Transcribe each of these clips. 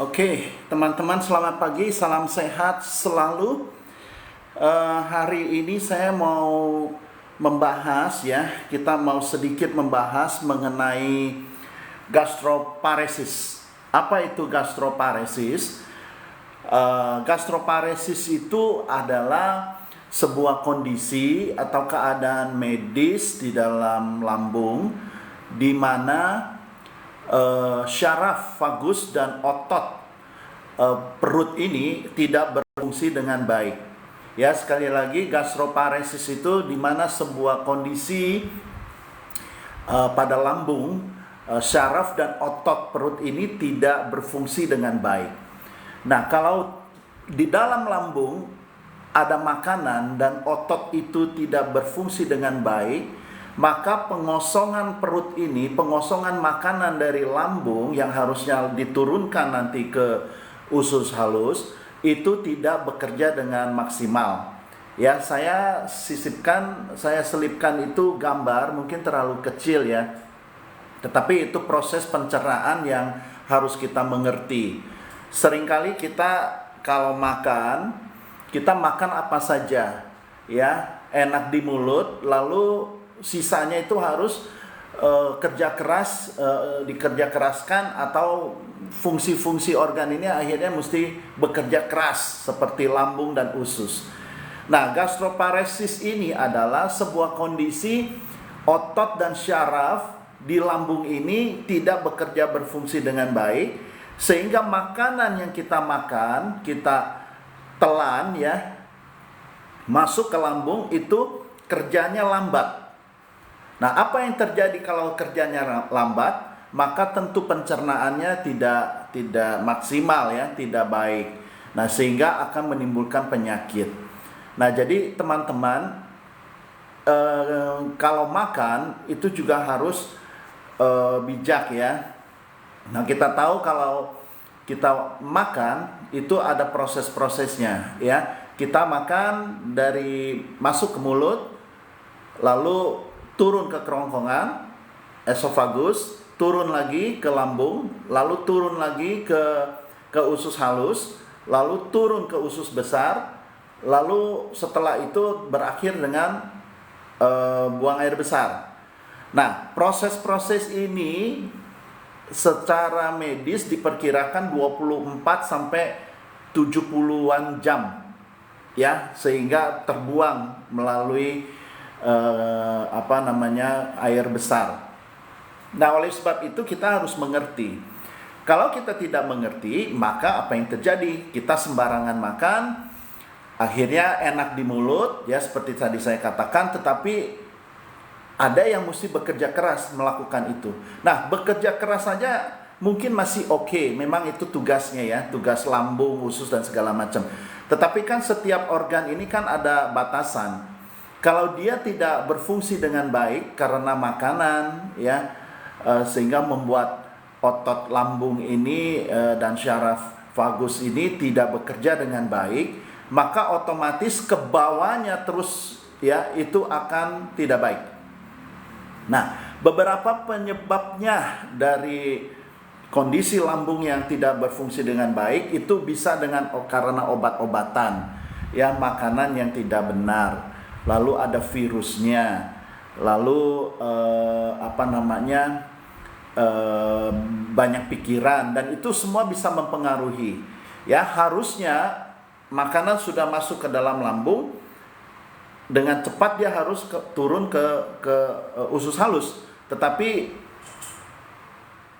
Oke, teman-teman selamat pagi, salam sehat selalu. Hari ini saya mau membahas kita mau sedikit membahas mengenai gastroparesis. Apa itu gastroparesis? Gastroparesis itu adalah sebuah kondisi atau keadaan medis di dalam lambung di mana syaraf, vagus, dan otot perut ini tidak berfungsi dengan baik. Ya, sekali lagi, gastroparesis itu di mana sebuah kondisi pada lambung, syaraf dan otot perut ini tidak berfungsi dengan baik. Nah, kalau di dalam lambung ada makanan dan otot itu tidak berfungsi dengan baik, maka pengosongan perut ini, pengosongan makanan dari lambung yang harusnya diturunkan nanti ke usus halus, itu tidak bekerja dengan maksimal. Ya, saya selipkan itu gambar, mungkin terlalu kecil ya. Tetapi itu proses pencernaan yang harus kita mengerti. Seringkali kita kalau makan, kita makan apa saja, ya, enak di mulut, lalu sisanya itu harus kerja keras, dikerja keraskan, atau fungsi-fungsi organ ini akhirnya mesti bekerja keras seperti lambung dan usus. Nah, gastroparesis ini adalah sebuah kondisi otot dan syaraf di lambung ini tidak bekerja berfungsi dengan baik, sehingga makanan yang kita makan, kita telan ya, masuk ke lambung itu kerjanya lambat. Nah, apa yang terjadi kalau kerjanya lambat? Maka tentu pencernaannya tidak maksimal ya, tidak baik. Nah, sehingga akan menimbulkan penyakit. Nah, jadi teman-teman, kalau makan itu juga harus bijak ya. Nah, kita tahu kalau kita makan itu ada proses-prosesnya ya. Kita makan dari masuk ke mulut, lalu turun ke kerongkongan, esofagus, turun lagi ke lambung, lalu turun lagi ke usus halus, lalu turun ke usus besar, lalu setelah itu berakhir dengan buang air besar. Nah, proses-proses ini secara medis diperkirakan 24 sampai 70-an jam ya, sehingga terbuang melalui air besar. Nah, oleh sebab itu kita harus mengerti. Kalau kita tidak mengerti, maka apa yang terjadi? Kita sembarangan makan, akhirnya enak di mulut ya, seperti tadi saya katakan, tetapi ada yang mesti bekerja keras melakukan itu. Nah, bekerja keras saja mungkin masih oke, memang itu tugasnya ya, tugas lambung, usus dan segala macam. Tetapi kan setiap organ ini kan ada batasan. Kalau dia tidak berfungsi dengan baik karena makanan ya, sehingga membuat otot lambung ini dan syaraf vagus ini tidak bekerja dengan baik, maka otomatis ke bawahnya terus ya, itu akan tidak baik. Nah, beberapa penyebabnya dari kondisi lambung yang tidak berfungsi dengan baik itu bisa karena obat-obatan ya, makanan yang tidak benar, lalu ada virusnya, lalu banyak pikiran, dan itu semua bisa mempengaruhi ya. Harusnya makanan sudah masuk ke dalam lambung, dengan cepat dia harus turun ke usus halus, tetapi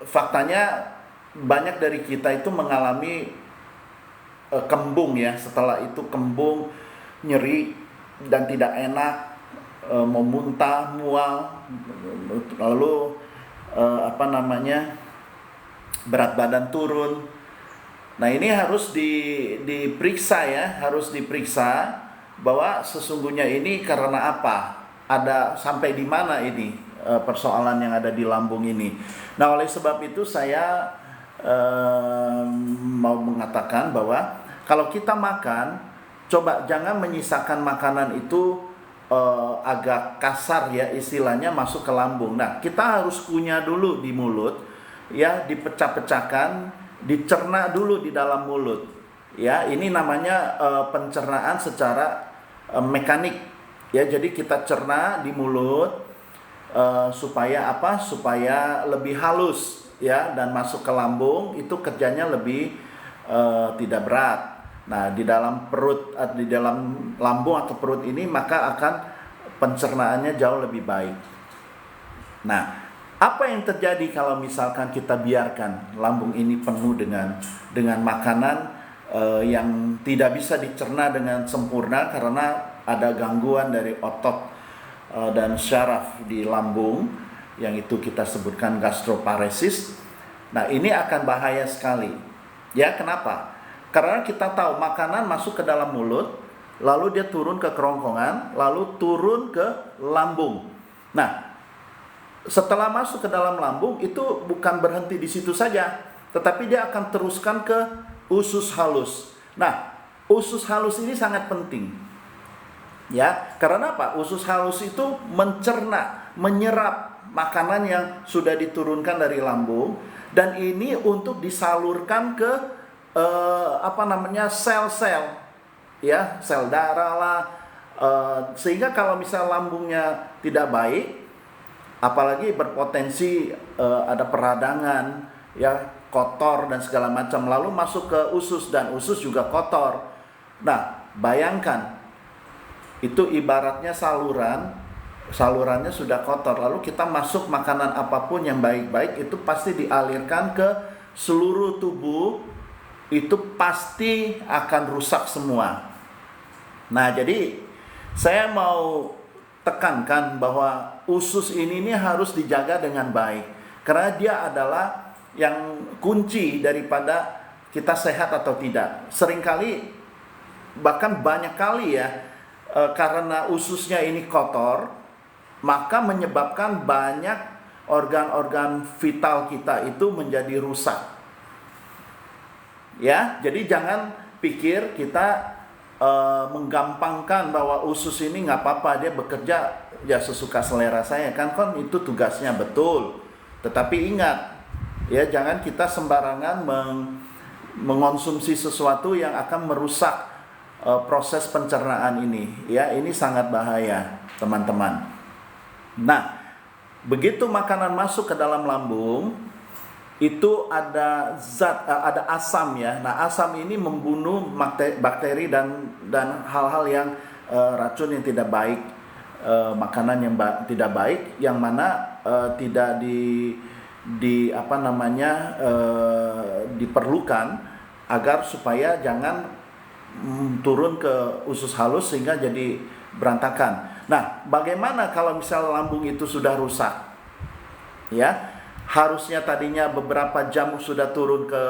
faktanya banyak dari kita itu mengalami kembung ya, setelah itu kembung, nyeri dan tidak enak, mau muntah, mual, lalu berat badan turun. Nah, ini harus diperiksa ya, harus diperiksa bahwa sesungguhnya ini karena apa, ada sampai di mana ini persoalan yang ada di lambung ini. Nah, oleh sebab itu saya mau mengatakan bahwa kalau kita makan, coba jangan menyisakan makanan itu agak kasar ya, istilahnya masuk ke lambung. Nah, kita harus kunyah dulu di mulut ya, dipecah-pecahkan dicerna dulu di dalam mulut. Ya, ini namanya pencernaan secara mekanik. Ya, jadi kita cerna di mulut supaya apa? Supaya lebih halus ya, dan masuk ke lambung itu kerjanya lebih tidak berat. Nah, di dalam perut, di dalam lambung atau perut ini maka akan pencernaannya jauh lebih baik. Nah, apa yang terjadi kalau misalkan kita biarkan lambung ini penuh dengan makanan yang tidak bisa dicerna dengan sempurna karena ada gangguan dari otot dan syaraf di lambung, yang itu kita sebutkan gastroparesis. Nah, ini akan bahaya sekali. Ya, kenapa? Karena kita tahu makanan masuk ke dalam mulut, lalu dia turun ke kerongkongan, lalu turun ke lambung. Nah, setelah masuk ke dalam lambung itu bukan berhenti di situ saja, tetapi dia akan teruskan ke usus halus. Nah, usus halus ini sangat penting. Ya, karena apa? Usus halus itu mencerna, menyerap makanan yang sudah diturunkan dari lambung, dan ini untuk disalurkan ke sel-sel, ya, sel darah lah, sehingga kalau misal lambungnya tidak baik, apalagi berpotensi ada peradangan, ya, kotor dan segala macam, lalu masuk ke usus dan usus juga kotor. Nah, bayangkan itu ibaratnya salurannya sudah kotor, lalu kita masuk makanan apapun yang baik-baik itu pasti dialirkan ke seluruh tubuh, itu pasti akan rusak semua. Nah, jadi saya mau tekankan bahwa usus ini harus dijaga dengan baik, karena dia adalah yang kunci daripada kita sehat atau tidak. Seringkali, bahkan banyak kali ya, karena ususnya ini kotor, maka menyebabkan banyak organ-organ vital kita itu menjadi rusak. Ya, jadi jangan pikir kita menggampangkan bahwa usus ini nggak apa-apa, dia bekerja ya sesuka selera saya, kan itu tugasnya betul. Tetapi ingat, ya, jangan kita sembarangan mengonsumsi sesuatu yang akan merusak proses pencernaan ini. Ya, ini sangat bahaya, teman-teman. Nah, begitu makanan masuk ke dalam lambung, itu ada ada asam ya. Nah, asam ini membunuh bakteri dan hal-hal yang racun yang tidak baik, makanan yang tidak baik, yang mana tidak diperlukan, agar supaya jangan turun ke usus halus sehingga jadi berantakan. Nah, bagaimana kalau misalnya lambung itu sudah rusak? Ya, harusnya tadinya beberapa jam sudah turun ke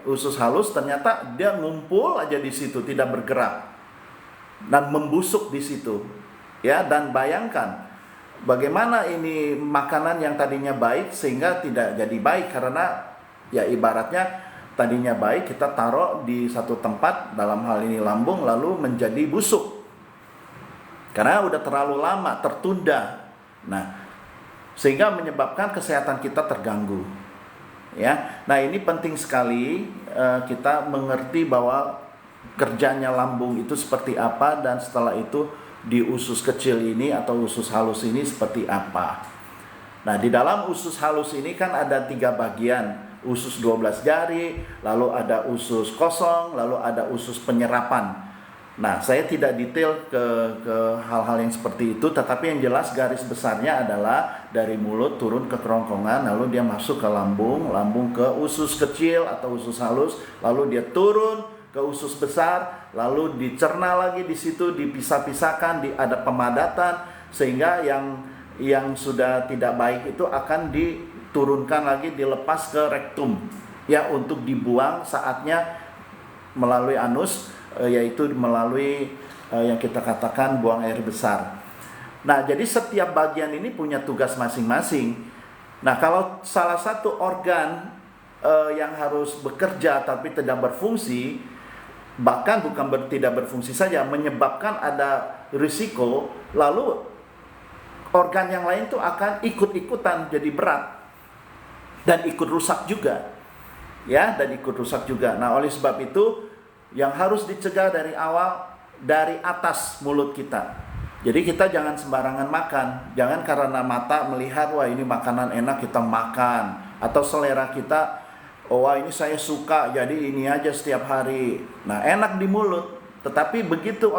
usus halus, ternyata dia ngumpul aja di situ, tidak bergerak dan membusuk di situ. Ya, dan bayangkan bagaimana ini makanan yang tadinya baik sehingga tidak jadi baik, karena ya ibaratnya tadinya baik kita taruh di satu tempat, dalam hal ini lambung, lalu menjadi busuk karena udah terlalu lama tertunda. Nah, sehingga menyebabkan kesehatan kita terganggu. Ya, nah ini penting sekali kita mengerti bahwa kerjanya lambung itu seperti apa, dan setelah itu di usus kecil ini atau usus halus ini seperti apa. Nah, di dalam usus halus ini kan ada 3 bagian, usus 12 jari, lalu ada usus kosong, lalu ada usus penyerapan. Nah, saya tidak detail ke hal-hal yang seperti itu, tetapi yang jelas garis besarnya adalah dari mulut turun ke kerongkongan, lalu dia masuk ke lambung, lambung ke usus kecil atau usus halus, lalu dia turun ke usus besar, lalu dicerna lagi di situ, dipisah-pisahkan, ada pemadatan, sehingga yang sudah tidak baik itu akan diturunkan lagi, dilepas ke rektum, ya, untuk dibuang saatnya melalui anus, yaitu melalui yang kita katakan buang air besar. Nah, jadi setiap bagian ini punya tugas masing-masing. Nah, kalau salah satu organ yang harus bekerja tapi tidak berfungsi, bahkan bukan tidak berfungsi saja, menyebabkan ada risiko, lalu organ yang lain tuh akan ikut-ikutan jadi berat dan ikut rusak juga. ya, dan ikut rusak juga. Nah, oleh sebab itu yang harus dicegah dari awal dari atas mulut kita. Jadi kita jangan sembarangan makan. Jangan karena mata melihat wah ini makanan enak kita makan, atau selera kita oh wah ini saya suka jadi ini aja setiap hari. Nah, enak di mulut, tetapi begitu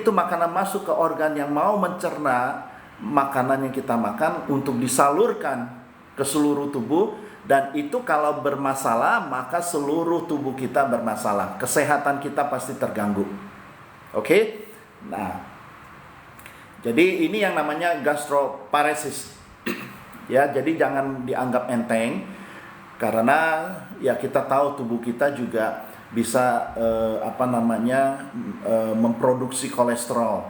makanan masuk ke organ yang mau mencerna makanan yang kita makan untuk disalurkan ke seluruh tubuh, dan itu kalau bermasalah maka seluruh tubuh kita bermasalah, kesehatan kita pasti terganggu. Oke? Nah, jadi ini yang namanya gastroparesis. Ya, jadi jangan dianggap enteng, karena ya kita tahu tubuh kita juga bisa memproduksi kolesterol.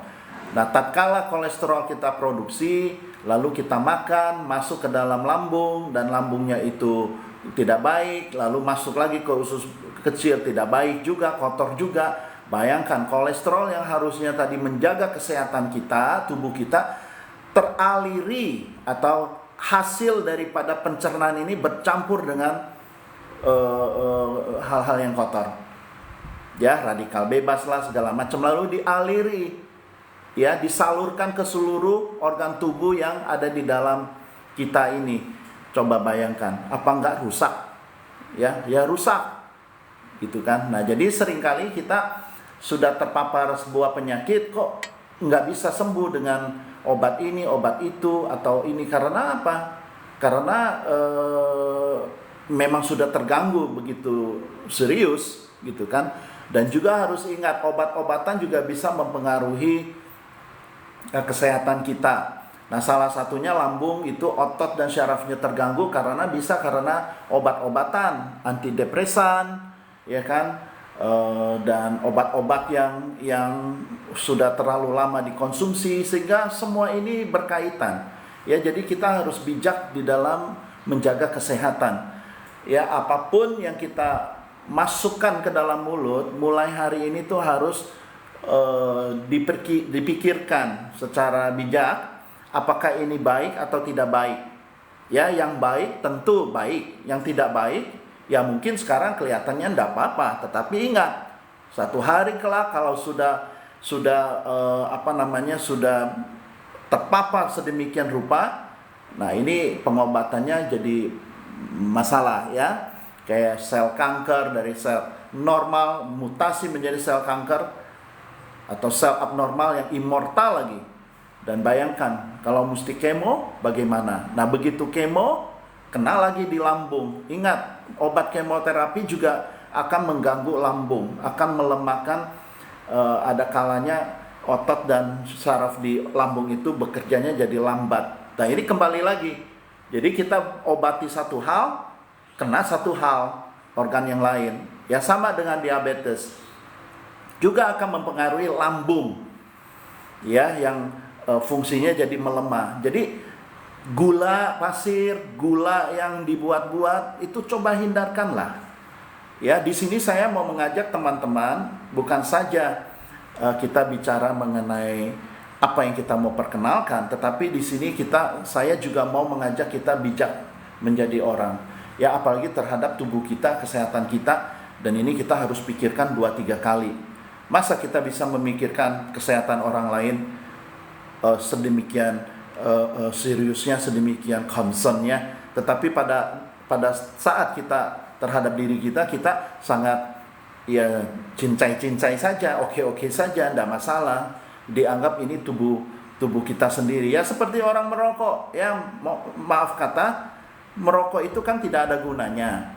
Nah, tatkala kolesterol kita produksi, lalu kita makan, masuk ke dalam lambung, dan lambungnya itu tidak baik, lalu masuk lagi ke usus kecil, tidak baik juga, kotor juga. Bayangkan kolesterol yang harusnya tadi menjaga kesehatan kita, tubuh kita, teraliri atau hasil daripada pencernaan ini bercampur dengan hal-hal yang kotor. Ya, radikal bebas lah segala macam, lalu dialiri, ya, disalurkan ke seluruh organ tubuh yang ada di dalam kita ini. Coba bayangkan, apa enggak rusak? Ya rusak, gitu kan. Nah, jadi seringkali kita sudah terpapar sebuah penyakit kok nggak bisa sembuh dengan obat ini, obat itu, atau ini. Karena apa? Karena memang sudah terganggu begitu serius, gitu kan. Dan juga harus ingat, obat-obatan juga bisa mempengaruhi kesehatan kita. Nah, salah satunya lambung itu otot dan syarafnya terganggu karena obat-obatan antidepresan, ya kan, dan obat-obat yang sudah terlalu lama dikonsumsi, sehingga semua ini berkaitan. Ya, jadi kita harus bijak di dalam menjaga kesehatan. Ya, apapun yang kita masukkan ke dalam mulut mulai hari ini tuh harus dipikirkan secara bijak, apakah ini baik atau tidak baik. Ya, yang baik tentu baik, yang tidak baik ya mungkin sekarang kelihatannya tidak apa-apa, tetapi ingat, satu hari kelak kalau sudah terpapar sedemikian rupa, nah ini pengobatannya jadi masalah, ya. Kayak sel kanker, dari sel normal mutasi menjadi sel kanker, atau sel abnormal yang immortal lagi. Dan bayangkan kalau mesti kemo bagaimana. Nah, begitu kemo kena lagi di lambung. Ingat, obat kemoterapi juga akan mengganggu lambung, akan melemahkan, ada kalanya otot dan saraf di lambung itu bekerjanya jadi lambat. Nah, ini kembali lagi. Jadi kita obati satu hal, kena satu hal organ yang lain. Ya, sama dengan diabetes. Juga akan mempengaruhi lambung, ya, yang fungsinya jadi melemah. Jadi gula pasir, gula yang dibuat-buat itu coba hindarkanlah. Ya, di sini saya mau mengajak teman-teman bukan saja kita bicara mengenai apa yang kita mau perkenalkan, tetapi di sini saya juga mau mengajak kita bijak menjadi orang. Ya, apalagi terhadap tubuh kita, kesehatan kita, dan ini kita harus pikirkan 2-3 kali. Masa kita bisa memikirkan kesehatan orang lain sedemikian seriusnya, sedemikian concernnya, tetapi pada saat kita terhadap diri kita sangat ya cincai-cincai saja, oke-oke saja, tidak masalah, dianggap ini tubuh kita sendiri. Ya, seperti orang merokok, ya, maaf kata, merokok itu kan tidak ada gunanya.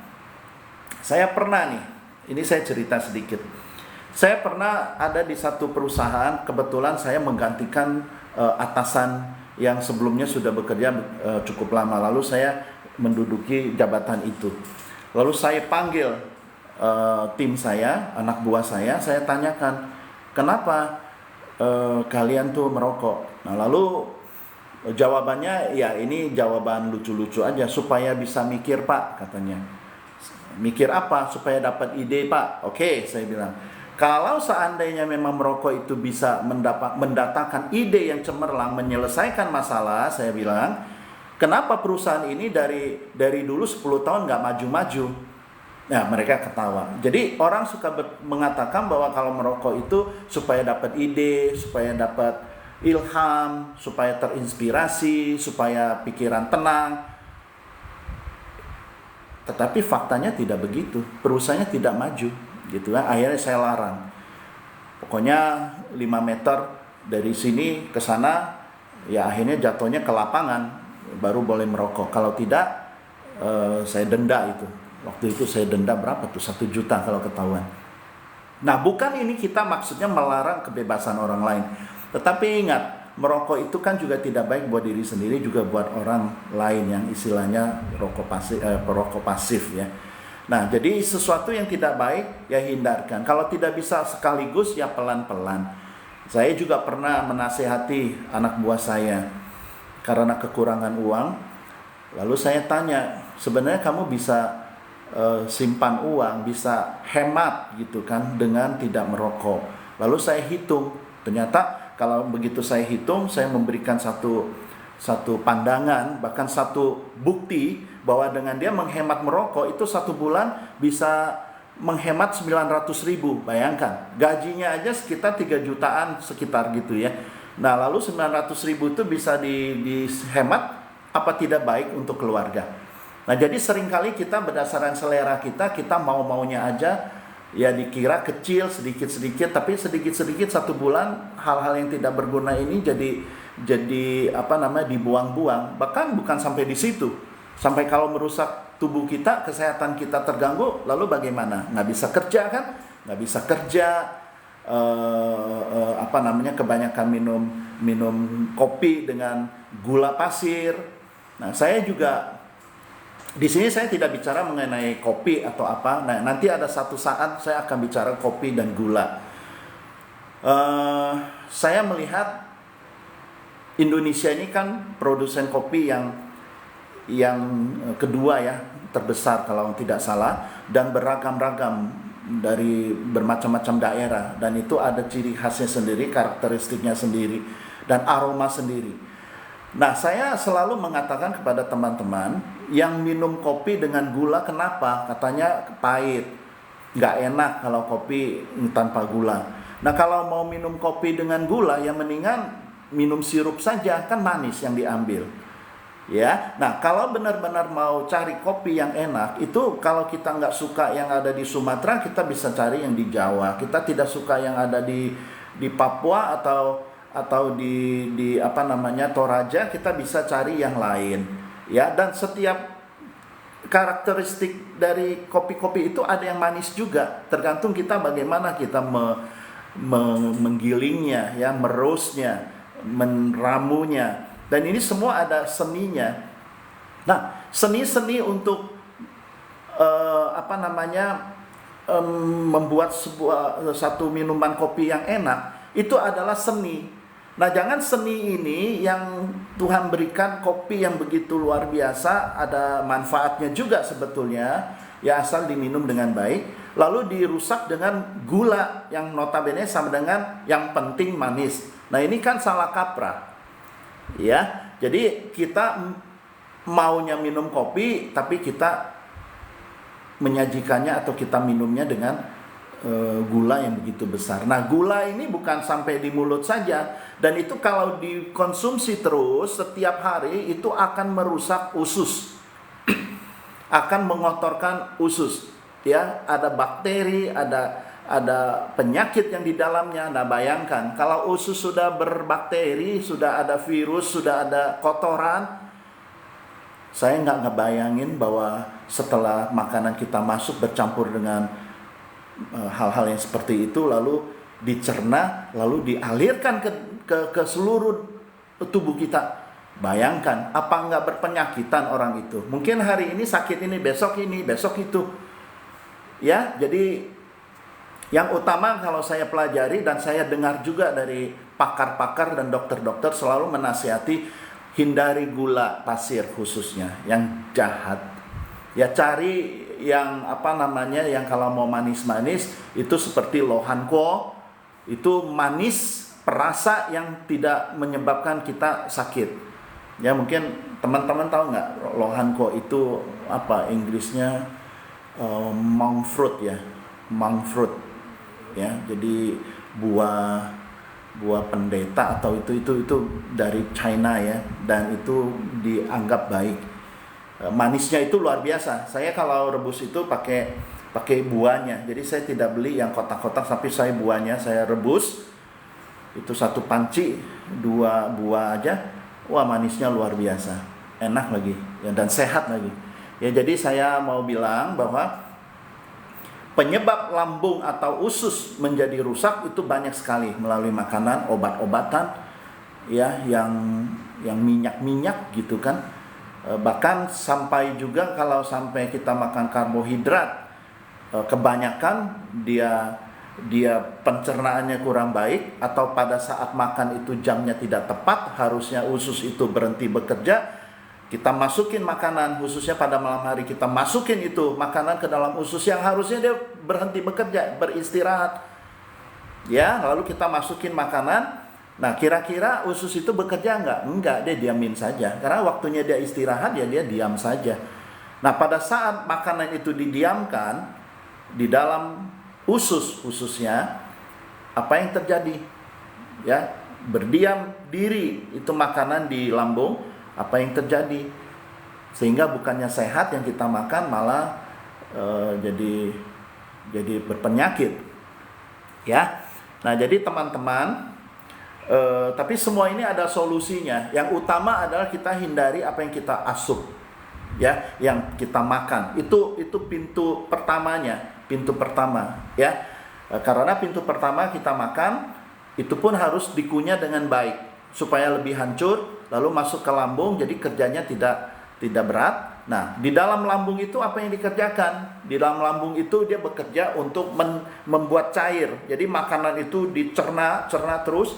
Saya pernah nih, ini saya cerita sedikit. Saya pernah ada di satu perusahaan, kebetulan saya menggantikan atasan yang sebelumnya sudah bekerja cukup lama, lalu saya menduduki jabatan itu. Lalu saya panggil tim saya, anak buah saya tanyakan, kenapa kalian tuh merokok? Nah, lalu jawabannya, ya ini jawaban lucu-lucu aja, supaya bisa mikir Pak, katanya. Mikir apa? Supaya dapat ide Pak. Oke, saya bilang. Kalau seandainya memang merokok itu bisa mendatangkan ide yang cemerlang, menyelesaikan masalah, saya bilang, Kenapa perusahaan ini dari dulu 10 tahun nggak maju-maju? Nah, mereka ketawa. Jadi orang suka mengatakan bahwa kalau merokok itu supaya dapat ide, supaya dapat ilham, supaya terinspirasi, supaya pikiran tenang. Tetapi faktanya tidak begitu. Perusahaannya tidak maju, gitu kan. Akhirnya saya larang. Pokoknya 5 meter dari sini ke sana, ya akhirnya jatuhnya ke lapangan, baru boleh merokok. Kalau tidak, saya denda itu. Waktu itu saya denda berapa tuh? 1 juta kalau ketahuan. Nah, bukan ini kita maksudnya melarang kebebasan orang lain. Tetapi ingat, merokok itu kan juga tidak baik buat diri sendiri, juga buat orang lain yang istilahnya perokok pasif ya. Nah, jadi sesuatu yang tidak baik ya hindarkan. Kalau tidak bisa sekaligus ya pelan-pelan. Saya juga pernah menasehati anak buah saya karena kekurangan uang. Lalu saya tanya, sebenarnya kamu bisa simpan uang, bisa hemat gitu kan dengan tidak merokok. Lalu saya hitung, ternyata kalau begitu saya hitung, saya memberikan satu pandangan, bahkan satu bukti bahwa dengan dia menghemat merokok itu 1 bulan bisa menghemat 900.000. Bayangkan, gajinya aja sekitar 3 jutaan sekitar gitu ya. Nah, lalu 900.000 itu bisa dihemat, apa tidak baik untuk keluarga? Nah, jadi seringkali kita berdasarkan selera kita mau-maunya aja, ya dikira kecil sedikit-sedikit, tapi sedikit-sedikit 1 bulan hal-hal yang tidak berguna ini jadi dibuang-buang. Bahkan bukan sampai di situ, sampai kalau merusak tubuh kita, kesehatan kita terganggu, lalu bagaimana? Nggak bisa kerja kan? Nggak bisa kerja, kebanyakan minum kopi dengan gula pasir. Nah, saya juga di sini saya tidak bicara mengenai kopi atau apa. Nah, nanti ada satu saat saya akan bicara kopi dan gula. Saya melihat Indonesia ini kan produsen kopi yang kedua ya, terbesar kalau tidak salah, dan beragam-ragam dari bermacam-macam daerah, dan itu ada ciri khasnya sendiri, karakteristiknya sendiri, dan aroma sendiri. Nah, saya selalu mengatakan kepada teman-teman yang minum kopi dengan gula, kenapa? Katanya pahit, nggak enak kalau kopi tanpa gula. Nah, kalau mau minum kopi dengan gula, ya mendingan minum sirup saja, kan manis yang diambil. Ya, nah kalau benar-benar mau cari kopi yang enak, itu kalau kita nggak suka yang ada di Sumatera, kita bisa cari yang di Jawa. Kita tidak suka yang ada di Papua atau di Toraja, kita bisa cari yang lain ya. Dan setiap karakteristik dari kopi-kopi itu ada yang manis juga, tergantung kita bagaimana kita menggilingnya ya, merosnya, meramunya, dan ini semua ada seninya. Nah, seni untuk membuat satu minuman kopi yang enak itu adalah seni. Nah, jangan seni ini yang Tuhan berikan kopi yang begitu luar biasa, ada manfaatnya juga sebetulnya, ya asal diminum dengan baik, lalu dirusak dengan gula yang notabene sama dengan yang penting manis. Nah, ini kan salah kaprah. Ya, jadi kita maunya minum kopi, tapi kita menyajikannya atau kita minumnya dengan gula yang begitu besar. Nah, gula ini bukan sampai di mulut saja, dan itu kalau dikonsumsi terus setiap hari itu akan merusak usus, akan mengotorkan usus. Ya, ada bakteri, ada penyakit yang di dalamnya. Nah, bayangkan kalau usus sudah berbakteri, sudah ada virus, sudah ada kotoran, saya nggak ngebayangin bahwa setelah makanan kita masuk bercampur dengan hal-hal yang seperti itu, lalu dicerna, lalu dialirkan ke seluruh tubuh kita. Bayangkan, apa nggak berpenyakitan orang itu? Mungkin hari ini sakit ini, besok itu. Ya, jadi yang utama kalau saya pelajari dan saya dengar juga dari pakar-pakar dan dokter-dokter selalu menasihati, hindari gula pasir khususnya yang jahat. Ya, cari yang yang kalau mau manis-manis itu seperti lohanko, itu manis perasa yang tidak menyebabkan kita sakit. Ya, mungkin Teman-teman tahu nggak lohanko itu apa Inggrisnya? Monk fruit ya, monk fruit ya. Jadi buah pendeta atau itu dari China ya, dan itu dianggap baik. Manisnya itu luar biasa. Saya kalau rebus itu pakai buahnya. Jadi saya tidak beli yang kotak-kotak, tapi saya buahnya saya rebus. Itu satu panci 2 buah aja. Wah, manisnya luar biasa. Enak lagi ya, dan sehat lagi. Ya, jadi saya mau bilang bahwa penyebab lambung atau usus menjadi rusak itu banyak sekali melalui makanan, obat-obatan ya, yang minyak-minyak gitu kan. Bahkan sampai juga kalau sampai kita makan karbohidrat kebanyakan, dia pencernaannya kurang baik, atau pada saat makan itu jamnya tidak tepat, harusnya usus itu berhenti bekerja, kita masukin makanan, khususnya pada malam hari kita masukin itu makanan ke dalam usus yang harusnya dia berhenti bekerja, beristirahat ya, lalu kita masukin makanan. Nah, kira-kira usus itu bekerja enggak, dia diamin saja, karena waktunya dia istirahat ya, dia diam saja. Nah, pada saat makanan itu didiamkan di dalam ususnya, apa yang terjadi ya, berdiam diri itu makanan di lambung, apa yang terjadi, sehingga bukannya sehat yang kita makan, malah jadi berpenyakit ya. Nah, jadi teman-teman, tapi semua ini ada solusinya. Yang utama adalah kita hindari apa yang kita asup ya, yang kita makan. Itu pintu pertama ya. Karena pintu pertama kita makan itu pun harus dikunyah dengan baik supaya lebih hancur, lalu masuk ke lambung, jadi kerjanya tidak berat. Nah, di dalam lambung itu apa yang dikerjakan? Di dalam lambung itu dia bekerja untuk membuat cair. Jadi makanan itu dicerna terus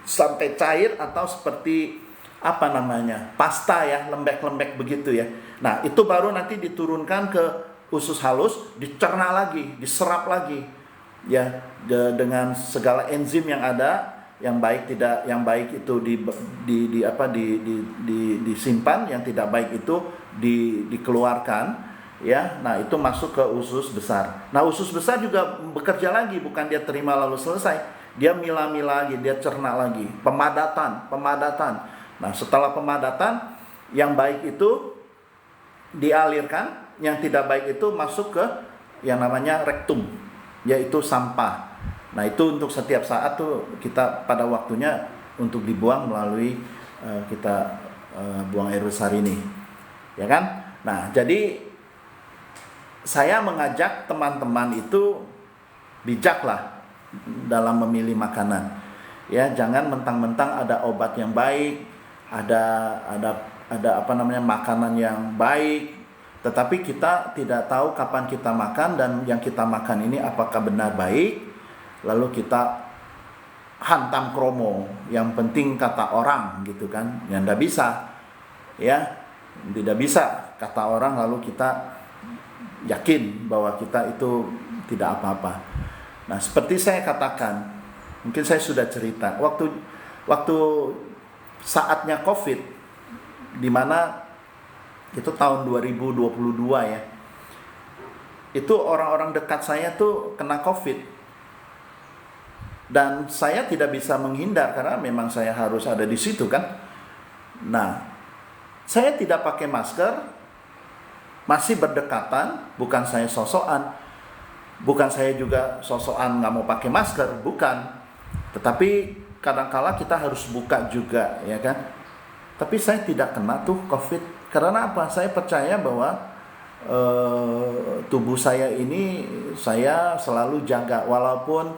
sampai cair, atau seperti apa namanya, pasta ya, lembek-lembek begitu ya. Nah, itu baru nanti diturunkan ke usus halus, dicerna lagi, diserap lagi ya, dengan segala enzim yang ada, yang baik itu disimpan, yang tidak baik itu dikeluarkan ya. Nah, itu masuk ke usus besar. Nah, usus besar juga bekerja lagi, bukan dia terima lalu selesai, dia milah-milah lagi, dia cerna lagi, pemadatan. Nah, setelah pemadatan, yang baik itu dialirkan, yang tidak baik itu masuk ke yang namanya rektum, yaitu sampah. Nah, itu untuk setiap saat tuh kita pada waktunya untuk dibuang melalui kita buang air besar ini, ya kan? Nah, jadi saya mengajak teman-teman itu bijaklah dalam memilih makanan. Ya, jangan mentang-mentang ada obat yang baik, ada makanan yang baik, tetapi kita tidak tahu kapan kita makan, dan yang kita makan ini apakah benar baik, lalu kita hantam kromo, yang penting kata orang gitu kan. Ya, tidak bisa kata orang lalu kita yakin bahwa kita itu tidak apa-apa. Nah, seperti saya katakan, mungkin saya sudah cerita waktu saatnya COVID, di mana itu tahun 2022 ya, itu orang-orang dekat saya tuh kena COVID, dan saya tidak bisa menghindar karena memang saya harus ada di situ kan. Nah, saya tidak pakai masker, masih berdekatan, bukan saya sosokan, bukan saya juga sosokan nggak mau pakai masker, bukan. Tetapi kadang-kala kita harus buka juga, ya kan. Tapi saya tidak kena tuh COVID. Karena apa? Saya percaya bahwa tubuh saya ini saya selalu jaga, walaupun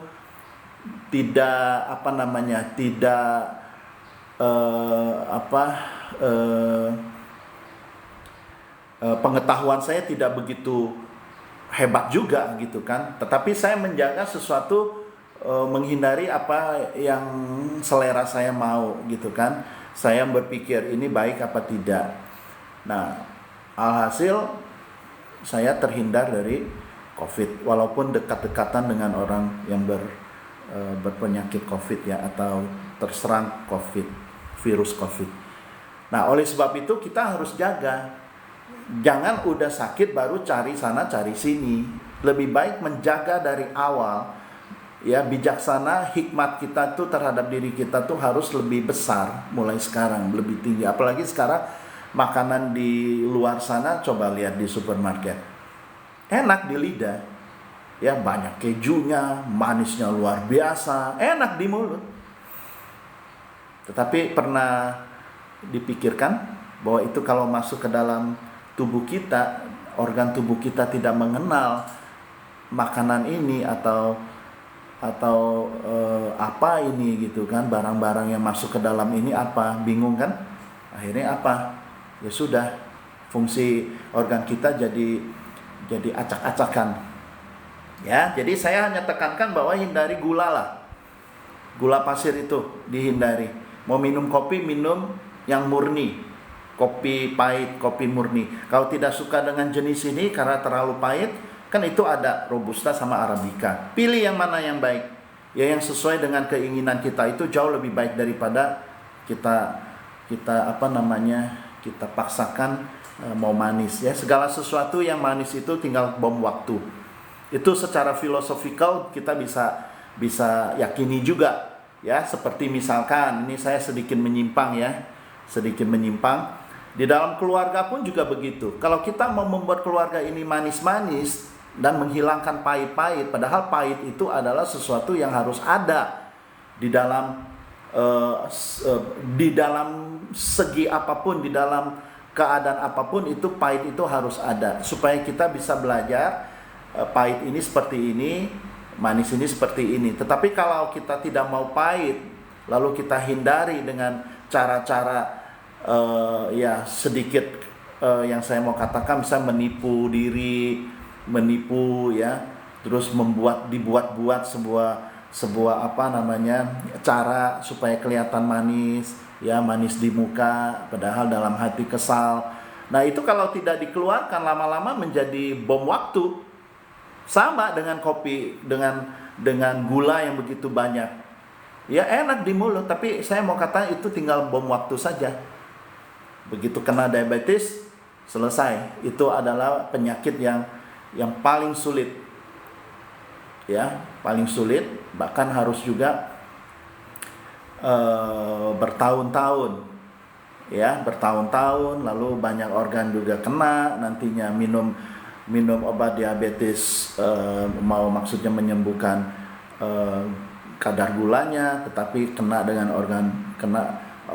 tidak pengetahuan saya tidak begitu hebat juga gitu kan. Tetapi saya menjaga sesuatu, menghindari apa yang selera saya mau gitu kan. Saya berpikir ini baik apa tidak. Nah, alhasil saya terhindar dari COVID, walaupun dekat-dekatan dengan orang yang berpenyakit COVID ya, atau terserang COVID, virus COVID. Nah, oleh sebab itu kita harus jaga. Jangan udah sakit baru cari sana cari sini. Lebih baik menjaga dari awal. Ya, bijaksana, hikmat kita tuh terhadap diri kita tuh harus lebih besar mulai sekarang, lebih tinggi. Apalagi sekarang makanan di luar sana, coba lihat di supermarket. Enak di lidah. Ya, banyak kejunya, manisnya luar biasa, enak di mulut. Tetapi pernah dipikirkan bahwa itu kalau masuk ke dalam tubuh kita, organ tubuh kita tidak mengenal makanan ini atau apa ini gitu kan, barang-barang yang masuk ke dalam ini apa, bingung kan? Akhirnya apa? Ya sudah, fungsi organ kita jadi acak-acakan. Ya, jadi saya hanya tekankan bahwa hindari gula lah. Gula pasir itu dihindari. Mau minum kopi, minum yang murni. Kopi pahit, kopi murni. Kalau tidak suka dengan jenis ini karena terlalu pahit, kan itu ada Robusta sama Arabica. Pilih yang mana yang baik. Ya, yang sesuai dengan keinginan kita, itu jauh lebih baik daripada kita kita paksakan mau manis ya. Segala sesuatu yang manis itu tinggal bom waktu. Itu secara filosofikal kita bisa yakini juga ya. Seperti misalkan, ini saya sedikit menyimpang ya. Di dalam keluarga pun juga begitu. Kalau kita mau membuat keluarga ini manis-manis dan menghilangkan pahit-pahit, padahal pahit itu adalah sesuatu yang harus ada di dalam segi apapun, di dalam keadaan apapun, itu pahit itu harus ada supaya kita bisa belajar pahit ini seperti ini, manis ini seperti ini. Tetapi kalau kita tidak mau pahit, lalu kita hindari dengan cara-cara ya sedikit yang saya mau katakan, bisa menipu diri, ya, terus dibuat-buat sebuah cara supaya kelihatan manis, ya, manis di muka padahal dalam hati kesal. Nah, itu kalau tidak dikeluarkan lama-lama menjadi bom waktu. Sama dengan kopi, dengan gula yang begitu banyak. Ya, enak di mulut, tapi saya mau katakan itu tinggal bom waktu saja. Begitu kena diabetes, selesai. Itu adalah penyakit yang paling sulit. Ya, paling sulit, bahkan harus juga bertahun-tahun. Ya, bertahun-tahun, lalu banyak organ juga kena, nantinya minum obat diabetes maksudnya menyembuhkan kadar gulanya, tetapi kena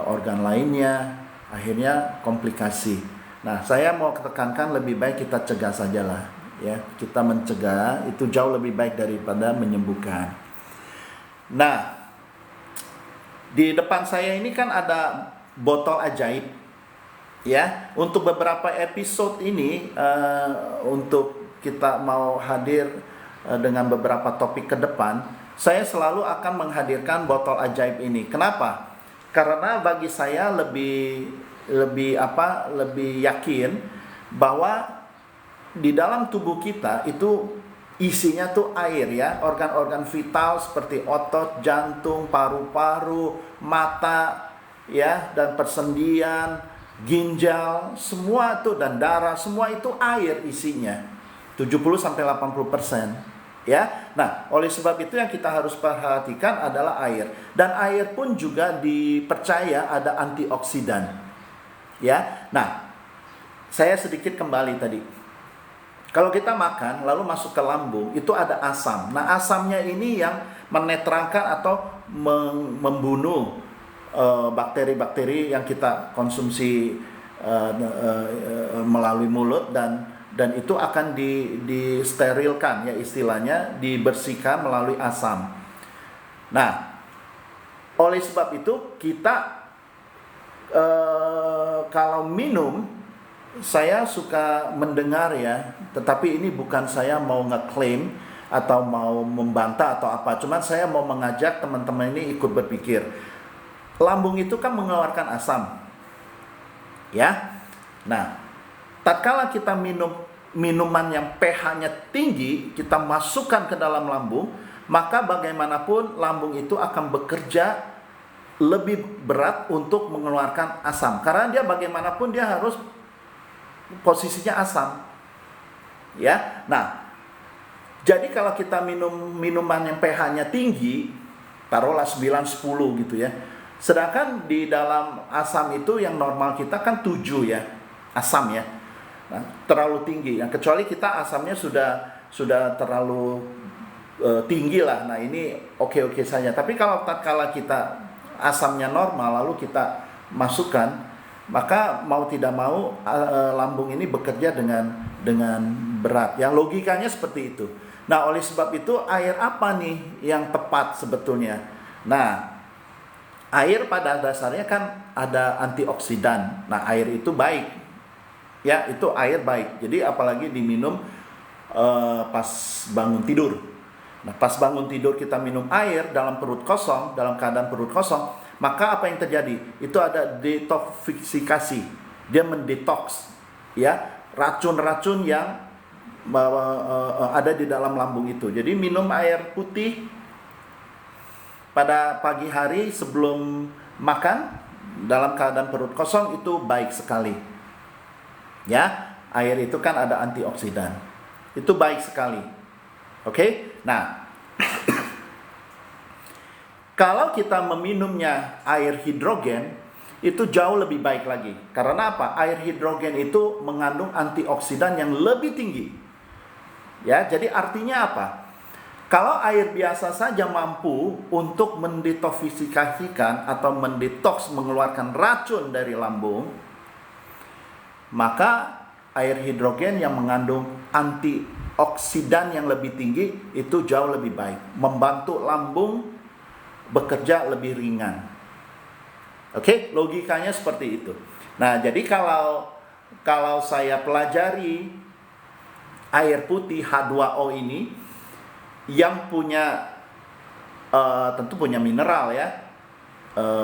organ lainnya, akhirnya komplikasi. Nah, saya mau tekankan lebih baik kita cegah sajalah, ya. Kita mencegah itu jauh lebih baik daripada menyembuhkan. Nah, di depan saya ini kan ada botol ajaib, ya. Untuk beberapa episode ini, untuk kita mau hadir dengan beberapa topik ke depan, saya selalu akan menghadirkan botol ajaib ini. Kenapa? Karena bagi saya lebih yakin bahwa di dalam tubuh kita itu isinya tuh air, ya. Organ-organ vital seperti otot, jantung, paru-paru, mata, ya, dan persendian, ginjal, semua itu, dan darah, semua itu air isinya. 70-80%. Ya, nah, oleh sebab itu yang kita harus perhatikan adalah air. Dan air pun juga dipercaya ada antioksidan. Ya, nah, saya sedikit kembali tadi. Kalau kita makan lalu masuk ke lambung, itu ada asam. Nah, asamnya ini yang menetralkan atau membunuh bakteri-bakteri yang kita konsumsi melalui mulut, dan itu akan disterilkan, ya, istilahnya dibersihkan melalui asam. Nah, oleh sebab itu kita kalau minum, saya suka mendengar, ya, tetapi ini bukan saya mau ngeklaim atau mau membantah atau apa, cuman saya mau mengajak teman-teman ini ikut berpikir. Lambung itu kan mengeluarkan asam, ya. Nah, tatkala kita minum minuman yang pH-nya tinggi, kita masukkan ke dalam lambung, maka bagaimanapun lambung itu akan bekerja lebih berat untuk mengeluarkan asam, karena dia bagaimanapun dia harus posisinya asam. Ya, nah, jadi kalau kita minum minuman yang pH-nya tinggi, taruhlah 9-10 gitu ya. Sedangkan di dalam asam itu yang normal kita kan 7 ya, asam ya. Nah, terlalu tinggi. Nah, kecuali kita asamnya sudah terlalu tinggi lah. Nah, ini oke-oke saja. Tapi kalau tatkala kita asamnya normal lalu kita masukkan, maka mau tidak mau lambung ini bekerja dengan berat. Yang logikanya seperti itu. Nah, oleh sebab itu air apa nih yang tepat sebetulnya? Nah, air pada dasarnya kan ada antioksidan. Nah, air itu baik. Ya, itu air baik. Jadi apalagi diminum pas bangun tidur. Nah, pas bangun tidur kita minum air dalam perut kosong, dalam keadaan perut kosong, maka apa yang terjadi? Itu ada detoksifikasi. Dia mendetoks ya racun-racun yang ada di dalam lambung itu. Jadi minum air putih pada pagi hari sebelum makan dalam keadaan perut kosong itu baik sekali. Ya, air itu kan ada antioksidan. Itu baik sekali. Oke? Nah, kalau kita meminumnya air hidrogen, itu jauh lebih baik lagi. Karena apa? Air hidrogen itu mengandung antioksidan yang lebih tinggi. Ya, jadi artinya apa? Kalau air biasa saja mampu untuk mendetoksifikasikan atau mendetoks, mengeluarkan racun dari lambung, maka air hidrogen yang mengandung antioksidan yang lebih tinggi itu jauh lebih baik, membantu lambung bekerja lebih ringan. Oke, logikanya seperti itu. Nah, jadi kalau saya pelajari air putih H2O ini yang punya tentu punya mineral ya,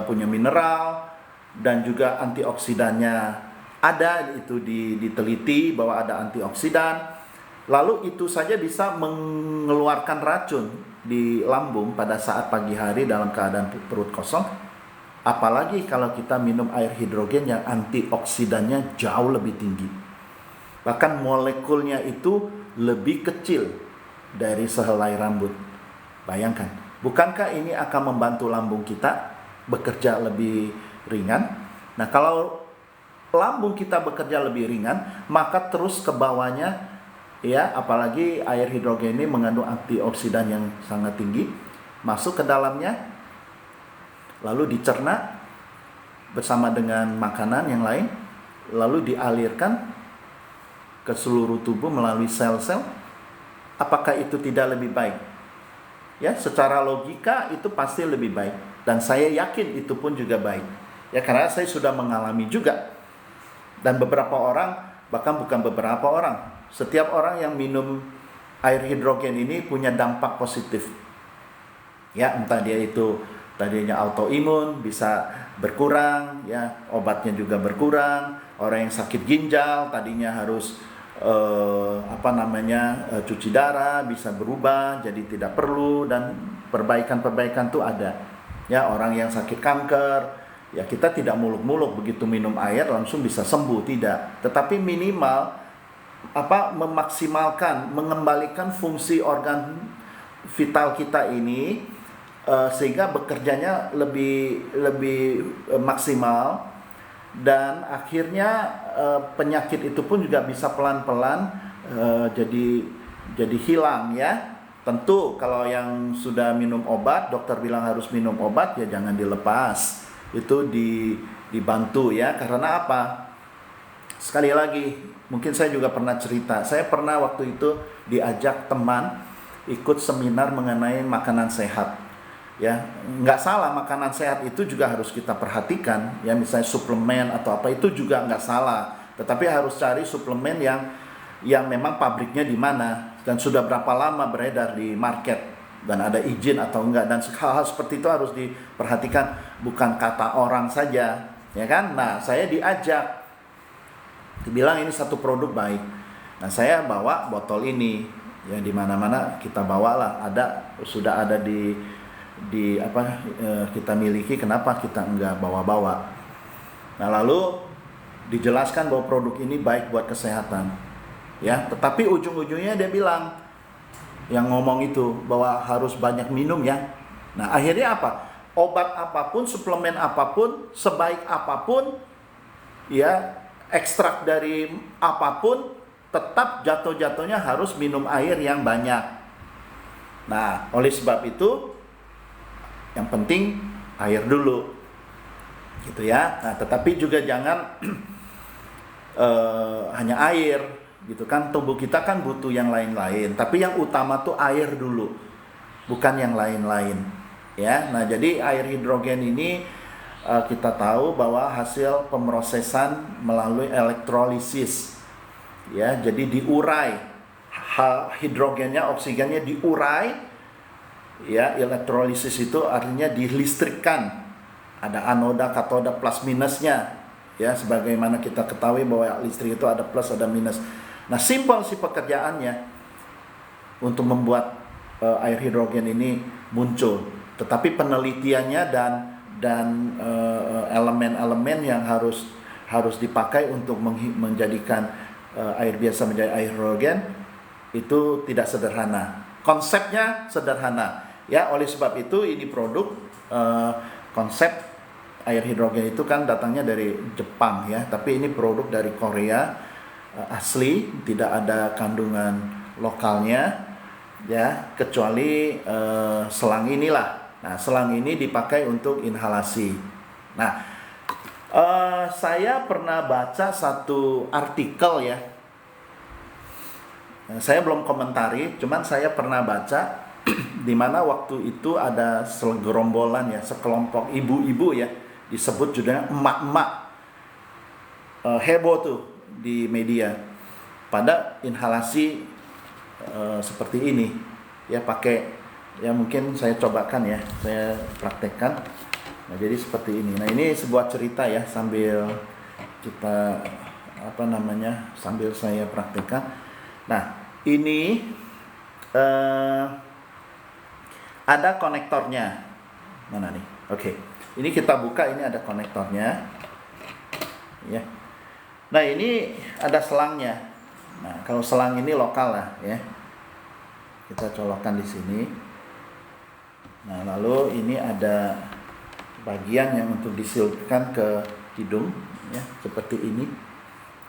punya mineral dan juga antioksidannya ada, itu diteliti bahwa ada antioksidan. Lalu itu saja bisa mengeluarkan racun di lambung pada saat pagi hari dalam keadaan perut kosong. Apalagi kalau kita minum air hidrogen yang antioksidannya jauh lebih tinggi. Bahkan molekulnya itu lebih kecil dari sehelai rambut. Bayangkan, bukankah ini akan membantu lambung kita bekerja lebih ringan? Nah, kalau lambung kita bekerja lebih ringan, maka terus ke bawahnya ya, apalagi air hidrogen ini mengandung antioksidan yang sangat tinggi, masuk ke dalamnya, lalu dicerna bersama dengan makanan yang lain, lalu dialirkan ke seluruh tubuh melalui sel-sel. Apakah itu tidak lebih baik? Ya, secara logika itu pasti lebih baik, dan saya yakin itu pun juga baik. Ya, karena saya sudah mengalami juga. Dan beberapa orang, bahkan bukan beberapa orang, setiap orang yang minum air hidrogen ini punya dampak positif. Ya, entah dia itu tadinya autoimun bisa berkurang, ya, obatnya juga berkurang. Orang yang sakit ginjal tadinya harus cuci darah bisa berubah jadi tidak perlu, dan perbaikan-perbaikan itu ada. Ya, orang yang sakit kanker, ya kita tidak muluk-muluk begitu minum air langsung bisa sembuh, tidak. Tetapi minimal memaksimalkan, mengembalikan fungsi organ vital kita ini sehingga bekerjanya lebih maksimal, dan akhirnya penyakit itu pun juga bisa pelan-pelan jadi hilang ya. Tentu kalau yang sudah minum obat, dokter bilang harus minum obat, ya jangan dilepas. Itu dibantu ya. Karena apa? Sekali lagi, mungkin saya juga pernah cerita. Saya pernah waktu itu diajak teman ikut seminar mengenai makanan sehat. Ya, nggak salah, makanan sehat itu juga harus kita perhatikan. Ya, misalnya suplemen atau apa itu juga nggak salah. Tetapi harus cari suplemen yang memang pabriknya di mana dan sudah berapa lama beredar di market, dan ada izin atau enggak, dan hal-hal seperti itu harus diperhatikan, bukan kata orang saja, ya kan? Nah, saya diajak, dibilang ini satu produk baik. Nah, saya bawa botol ini, ya di mana-mana kita bawalah, sudah ada di kita miliki, kenapa kita enggak bawa-bawa. Nah, lalu dijelaskan bahwa produk ini baik buat kesehatan. Ya, tetapi ujung-ujungnya dia bilang, yang ngomong itu bahwa harus banyak minum ya. Nah, akhirnya apa? Obat apapun, suplemen apapun, sebaik apapun, ya, ekstrak dari apapun, tetap jatuh-jatuhnya harus minum air yang banyak. Nah, oleh sebab itu, yang penting air dulu, gitu ya. Nah, tetapi juga jangan hanya air. Gitu kan, tubuh kita kan butuh yang lain-lain, tapi yang utama tuh air dulu, bukan yang lain-lain ya. Nah, jadi air hidrogen ini kita tahu bahwa hasil pemrosesan melalui elektrolisis ya, jadi diurai hidrogennya, oksigennya diurai ya. Elektrolisis itu artinya dilistrikkan, ada anoda, katoda, plus minusnya ya, sebagaimana kita ketahui bahwa listrik itu ada plus ada minus. Nah, simpel sih pekerjaannya untuk membuat air hidrogen ini muncul. Tetapi penelitiannya dan elemen-elemen yang harus dipakai untuk menjadikan air biasa menjadi air hidrogen itu tidak sederhana. Konsepnya sederhana. Ya, oleh sebab itu ini produk konsep air hidrogen itu kan datangnya dari Jepang ya, tapi ini produk dari Korea. Asli, tidak ada kandungan lokalnya ya, kecuali selang inilah. Nah, selang ini dipakai untuk inhalasi. Nah, saya pernah baca satu artikel ya, saya belum komentari, cuman saya pernah baca di mana waktu itu ada segerombolan ya, sekelompok ibu-ibu ya, disebut judulnya emak-emak, heboh tuh di media pada inhalasi seperti ini ya, pakai ya, mungkin saya cobakan ya, saya praktekkan. Nah, jadi seperti ini. Nah, ini sebuah cerita ya, sambil kita sambil saya praktekkan. Nah, ini ada konektornya. Mana nih? Oke. Ini kita buka, ini ada konektornya ya. Nah, ini ada selangnya. Nah, kalau selang ini lokal lah ya, kita colokkan di sini. Nah, lalu ini ada bagian yang untuk disilurkan ke hidung ya, seperti ini.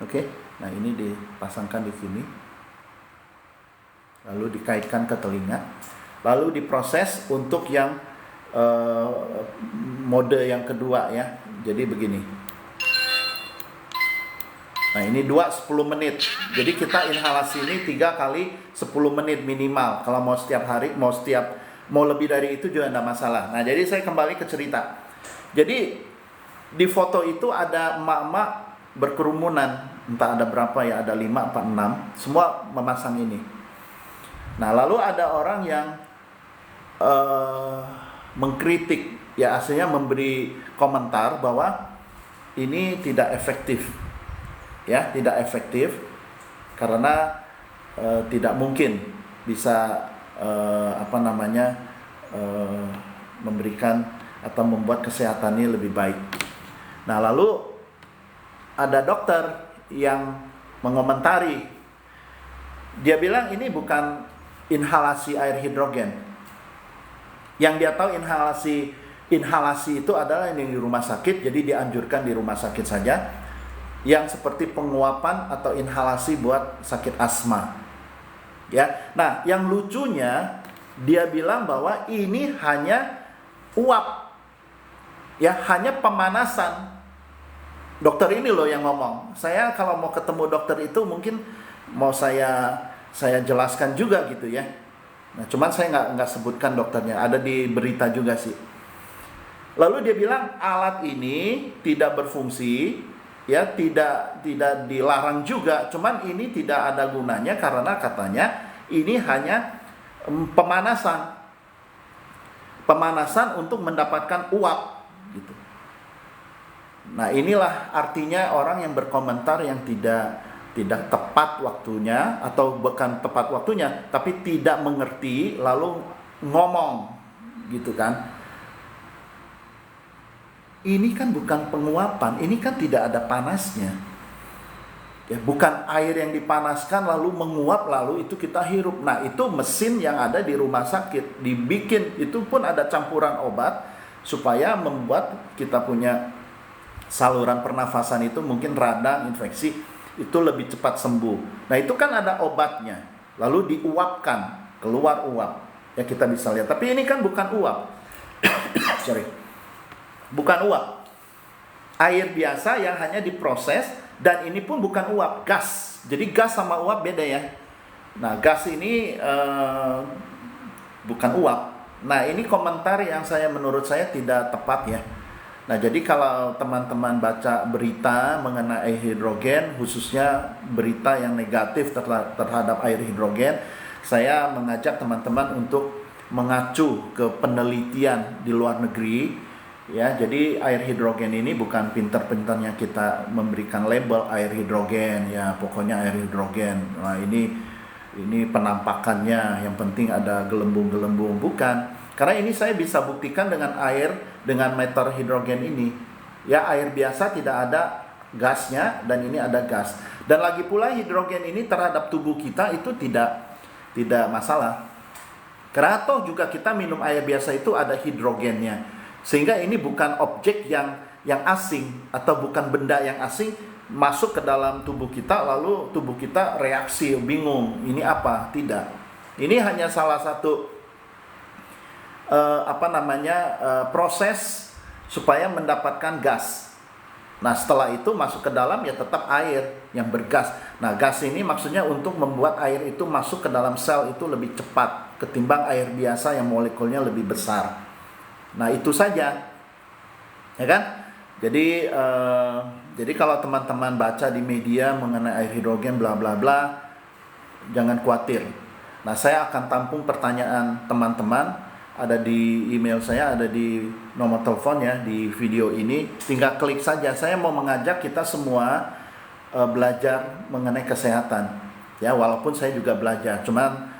Oke. Nah, ini dipasangkan di sini. Lalu dikaitkan ke telinga. Lalu diproses untuk yang mode yang kedua ya. Jadi begini. Nah, ini 10 menit. Jadi kita inhalasi ini 3 kali 10 menit minimal. Kalau mau setiap hari, mau lebih dari itu juga tidak masalah. Nah, jadi saya kembali ke cerita. Jadi di foto itu ada emak-emak berkerumunan, entah ada berapa ya, ada 5 apa 6, semua memasang ini. Nah, lalu ada orang yang mengkritik, ya, aslinya memberi komentar bahwa ini tidak efektif. Ya, tidak efektif karena tidak mungkin bisa memberikan atau membuat kesehatannya lebih baik. Nah, lalu ada dokter yang mengomentari. Dia bilang ini bukan inhalasi air hidrogen. Yang dia tahu inhalasi itu adalah yang di rumah sakit, jadi dianjurkan di rumah sakit saja. Yang seperti penguapan atau inhalasi buat sakit asma. Ya. Nah, yang lucunya dia bilang bahwa ini hanya uap. Ya, hanya pemanasan. Dokter ini loh yang ngomong. Saya kalau mau ketemu dokter itu mungkin mau saya jelaskan juga gitu ya. Nah, cuman saya nggak sebutkan dokternya. Ada di berita juga sih. Lalu dia bilang alat ini tidak berfungsi. Ya, tidak dilarang juga, cuman ini tidak ada gunanya karena katanya ini hanya pemanasan untuk mendapatkan uap gitu. Nah, inilah artinya orang yang berkomentar yang tidak tepat waktunya, atau bukan tepat waktunya tapi tidak mengerti lalu ngomong gitu kan. Ini kan bukan penguapan, ini kan tidak ada panasnya. Ya, bukan air yang dipanaskan lalu menguap lalu itu kita hirup. Nah, itu mesin yang ada di rumah sakit dibikin, itu pun ada campuran obat supaya membuat kita punya saluran pernafasan itu mungkin radang, infeksi itu lebih cepat sembuh. Nah, itu kan ada obatnya. Lalu diuapkan, keluar uap. Ya, kita bisa lihat. Tapi ini kan bukan uap. Sorry. Bukan uap. Air biasa yang hanya diproses, dan ini pun bukan uap, gas. Jadi gas sama uap beda ya. Nah, gas ini bukan uap. Nah, ini komentar yang menurut saya tidak tepat ya. Nah, jadi kalau teman-teman baca berita mengenai air hidrogen, khususnya berita yang negatif terhadap air hidrogen, saya mengajak teman-teman untuk mengacu ke penelitian di luar negeri. Ya, jadi air hidrogen ini bukan pintar-pintarnya kita memberikan label air hidrogen, ya pokoknya air hidrogen. Nah, ini penampakannya, yang penting ada gelembung-gelembung, bukan. Karena ini saya bisa buktikan dengan air, dengan meter hidrogen ini. Ya, air biasa tidak ada gasnya, dan ini ada gas. Dan lagi pula hidrogen ini terhadap tubuh kita itu tidak masalah. Karena toh juga kita minum air biasa itu ada hidrogennya. Sehingga ini bukan objek yang asing atau bukan benda yang asing masuk ke dalam tubuh kita lalu tubuh kita reaksi bingung ini apa, tidak. Ini hanya salah satu proses supaya mendapatkan gas. Nah, setelah itu masuk ke dalam ya tetap air yang bergas. Nah, gas ini maksudnya untuk membuat air itu masuk ke dalam sel itu lebih cepat ketimbang air biasa yang molekulnya lebih besar. Nah, itu saja, ya kan? Jadi kalau teman-teman baca di media mengenai air hidrogen bla bla bla, jangan khawatir. Nah, saya akan tampung pertanyaan teman-teman, ada di email saya, ada di nomor telepon ya di video ini. Tinggal klik saja. Saya mau mengajak kita semua belajar mengenai kesehatan. Ya, walaupun saya juga belajar, cuman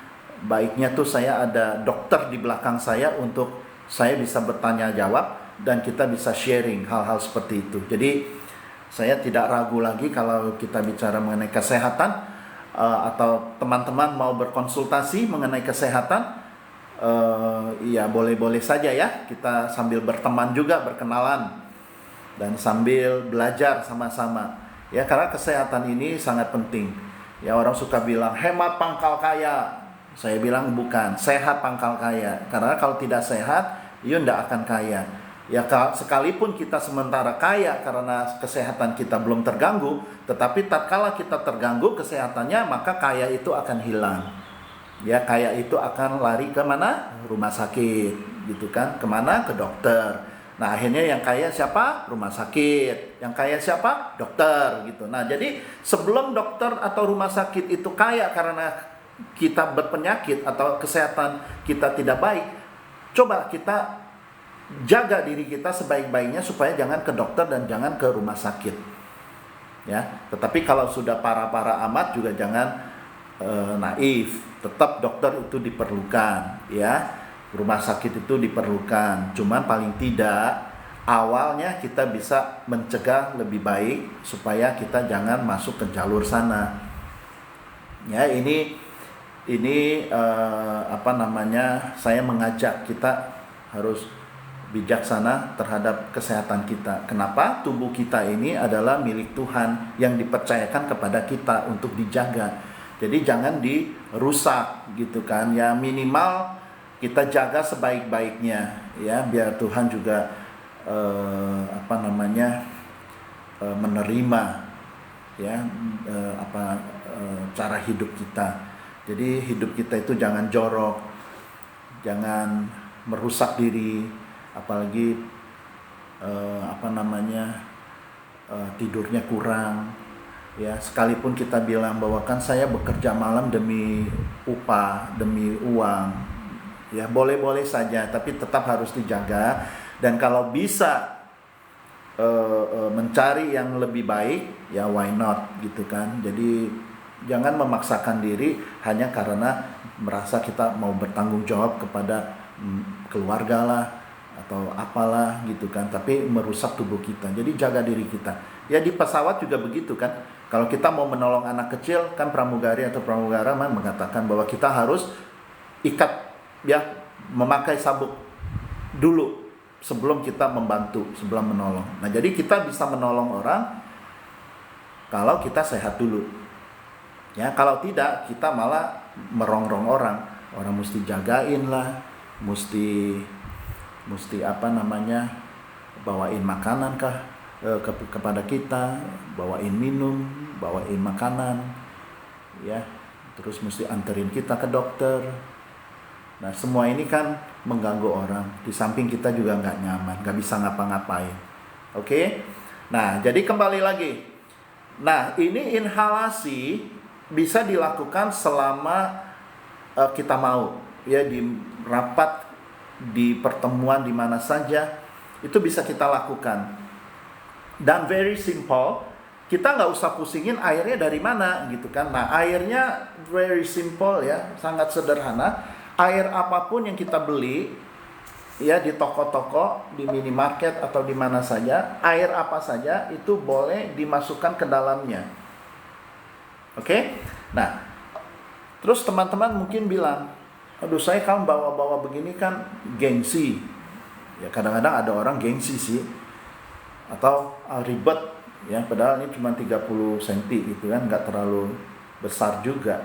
baiknya tuh saya ada dokter di belakang saya untuk saya bisa bertanya jawab dan kita bisa sharing hal-hal seperti itu. Jadi saya tidak ragu lagi kalau kita bicara mengenai kesehatan atau teman-teman mau berkonsultasi mengenai kesehatan, ya boleh-boleh saja ya. Kita sambil berteman juga, berkenalan dan sambil belajar sama-sama. Ya, karena kesehatan ini sangat penting. Ya, orang suka bilang hemat pangkal kaya. Saya bilang bukan, sehat pangkal kaya. Karena kalau tidak sehat, you tidak akan kaya. Ya, sekalipun kita sementara kaya karena kesehatan kita belum terganggu, tetapi tatkala kita terganggu kesehatannya, maka kaya itu akan hilang. Ya, kaya itu akan lari ke mana? Rumah sakit, gitu kan? Kemana? Ke dokter. Nah, akhirnya yang kaya siapa? Rumah sakit. Yang kaya siapa? Dokter, gitu. Nah, jadi sebelum dokter atau rumah sakit itu kaya karena kita berpenyakit atau kesehatan kita tidak baik, coba kita jaga diri kita sebaik-baiknya supaya jangan ke dokter dan jangan ke rumah sakit. Ya, tetapi kalau sudah parah-parah amat juga jangan naif. Tetap dokter itu diperlukan, ya. Rumah sakit itu diperlukan. Cuman paling tidak awalnya kita bisa mencegah lebih baik supaya kita jangan masuk ke jalur sana. Ya, ini saya mengajak kita harus bijaksana terhadap kesehatan kita. Kenapa? Tubuh kita ini adalah milik Tuhan yang dipercayakan kepada kita untuk dijaga. Jadi jangan dirusak gitu kan. Ya, minimal kita jaga sebaik-baiknya ya, biar Tuhan juga menerima ya cara hidup kita. Jadi hidup kita itu jangan jorok, jangan merusak diri, apalagi tidurnya kurang. Ya, sekalipun kita bilang bahwa kan saya bekerja malam demi upah, demi uang. Ya, boleh-boleh saja, tapi tetap harus dijaga. Dan kalau bisa mencari yang lebih baik, ya why not gitu kan. Jadi jangan memaksakan diri hanya karena merasa kita mau bertanggung jawab kepada keluarga lah atau apalah gitu kan, tapi merusak tubuh kita. Jadi jaga diri kita. Ya di pesawat juga begitu kan. Kalau kita mau menolong anak kecil kan, pramugari atau pramugara mengatakan bahwa kita harus ikat ya, memakai sabuk dulu sebelum kita membantu, sebelum menolong. Nah, jadi kita bisa menolong orang kalau kita sehat dulu. Ya, kalau tidak kita malah merongrong orang. Orang mesti jagain lah, mesti bawain makanan kepada kita, bawain minum, bawain makanan, ya, terus mesti anterin kita ke dokter. Nah, semua ini kan mengganggu orang. Di samping kita juga nggak nyaman, nggak bisa ngapa-ngapain. Oke? Nah, jadi kembali lagi. Nah, ini inhalasi bisa dilakukan selama kita mau, ya, di rapat, di pertemuan, di mana saja itu bisa kita lakukan. Dan very simple, kita nggak usah pusingin airnya dari mana gitu kan. Nah, airnya very simple ya, sangat sederhana. Air apapun yang kita beli ya di toko-toko, di minimarket atau di mana saja, air apa saja itu boleh dimasukkan ke dalamnya. Oke? Nah, terus teman-teman mungkin bilang, aduh saya kalau bawa-bawa begini kan gengsi. Ya kadang-kadang ada orang gengsi sih. Atau ribet ya, padahal ini cuma 30 cm gitu kan, nggak terlalu besar juga.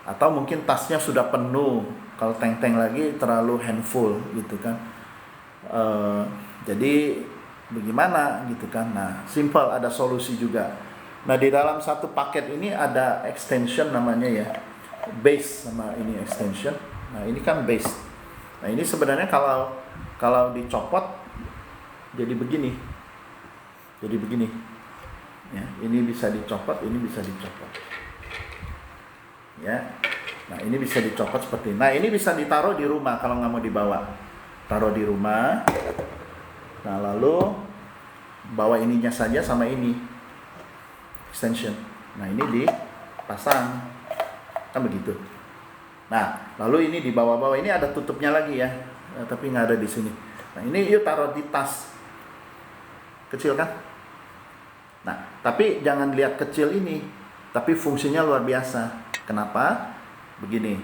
Atau mungkin tasnya sudah penuh, kalau tank-tank lagi terlalu handful gitu kan. Jadi bagaimana gitu kan. Nah, simple, ada solusi juga. Nah, di dalam satu paket ini ada extension namanya ya, base sama ini extension. Nah, ini kan base. Nah, ini sebenarnya kalau dicopot jadi begini. Jadi begini. Ya, ini bisa dicopot, ini bisa dicopot. Ya. Nah, ini bisa dicopot seperti ini. Nah, ini bisa ditaruh di rumah kalau nggak mau dibawa. Taruh di rumah. Nah, lalu bawa ininya saja sama ini. Extension. Nah, ini dipasang. Kan begitu. Nah, lalu ini di bawah-bawah ini ada tutupnya lagi ya. Tapi nggak ada di sini. Nah, ini yuk taruh di tas. Kecil kan? Nah, tapi jangan lihat kecil ini. Tapi fungsinya luar biasa. Kenapa? Begini.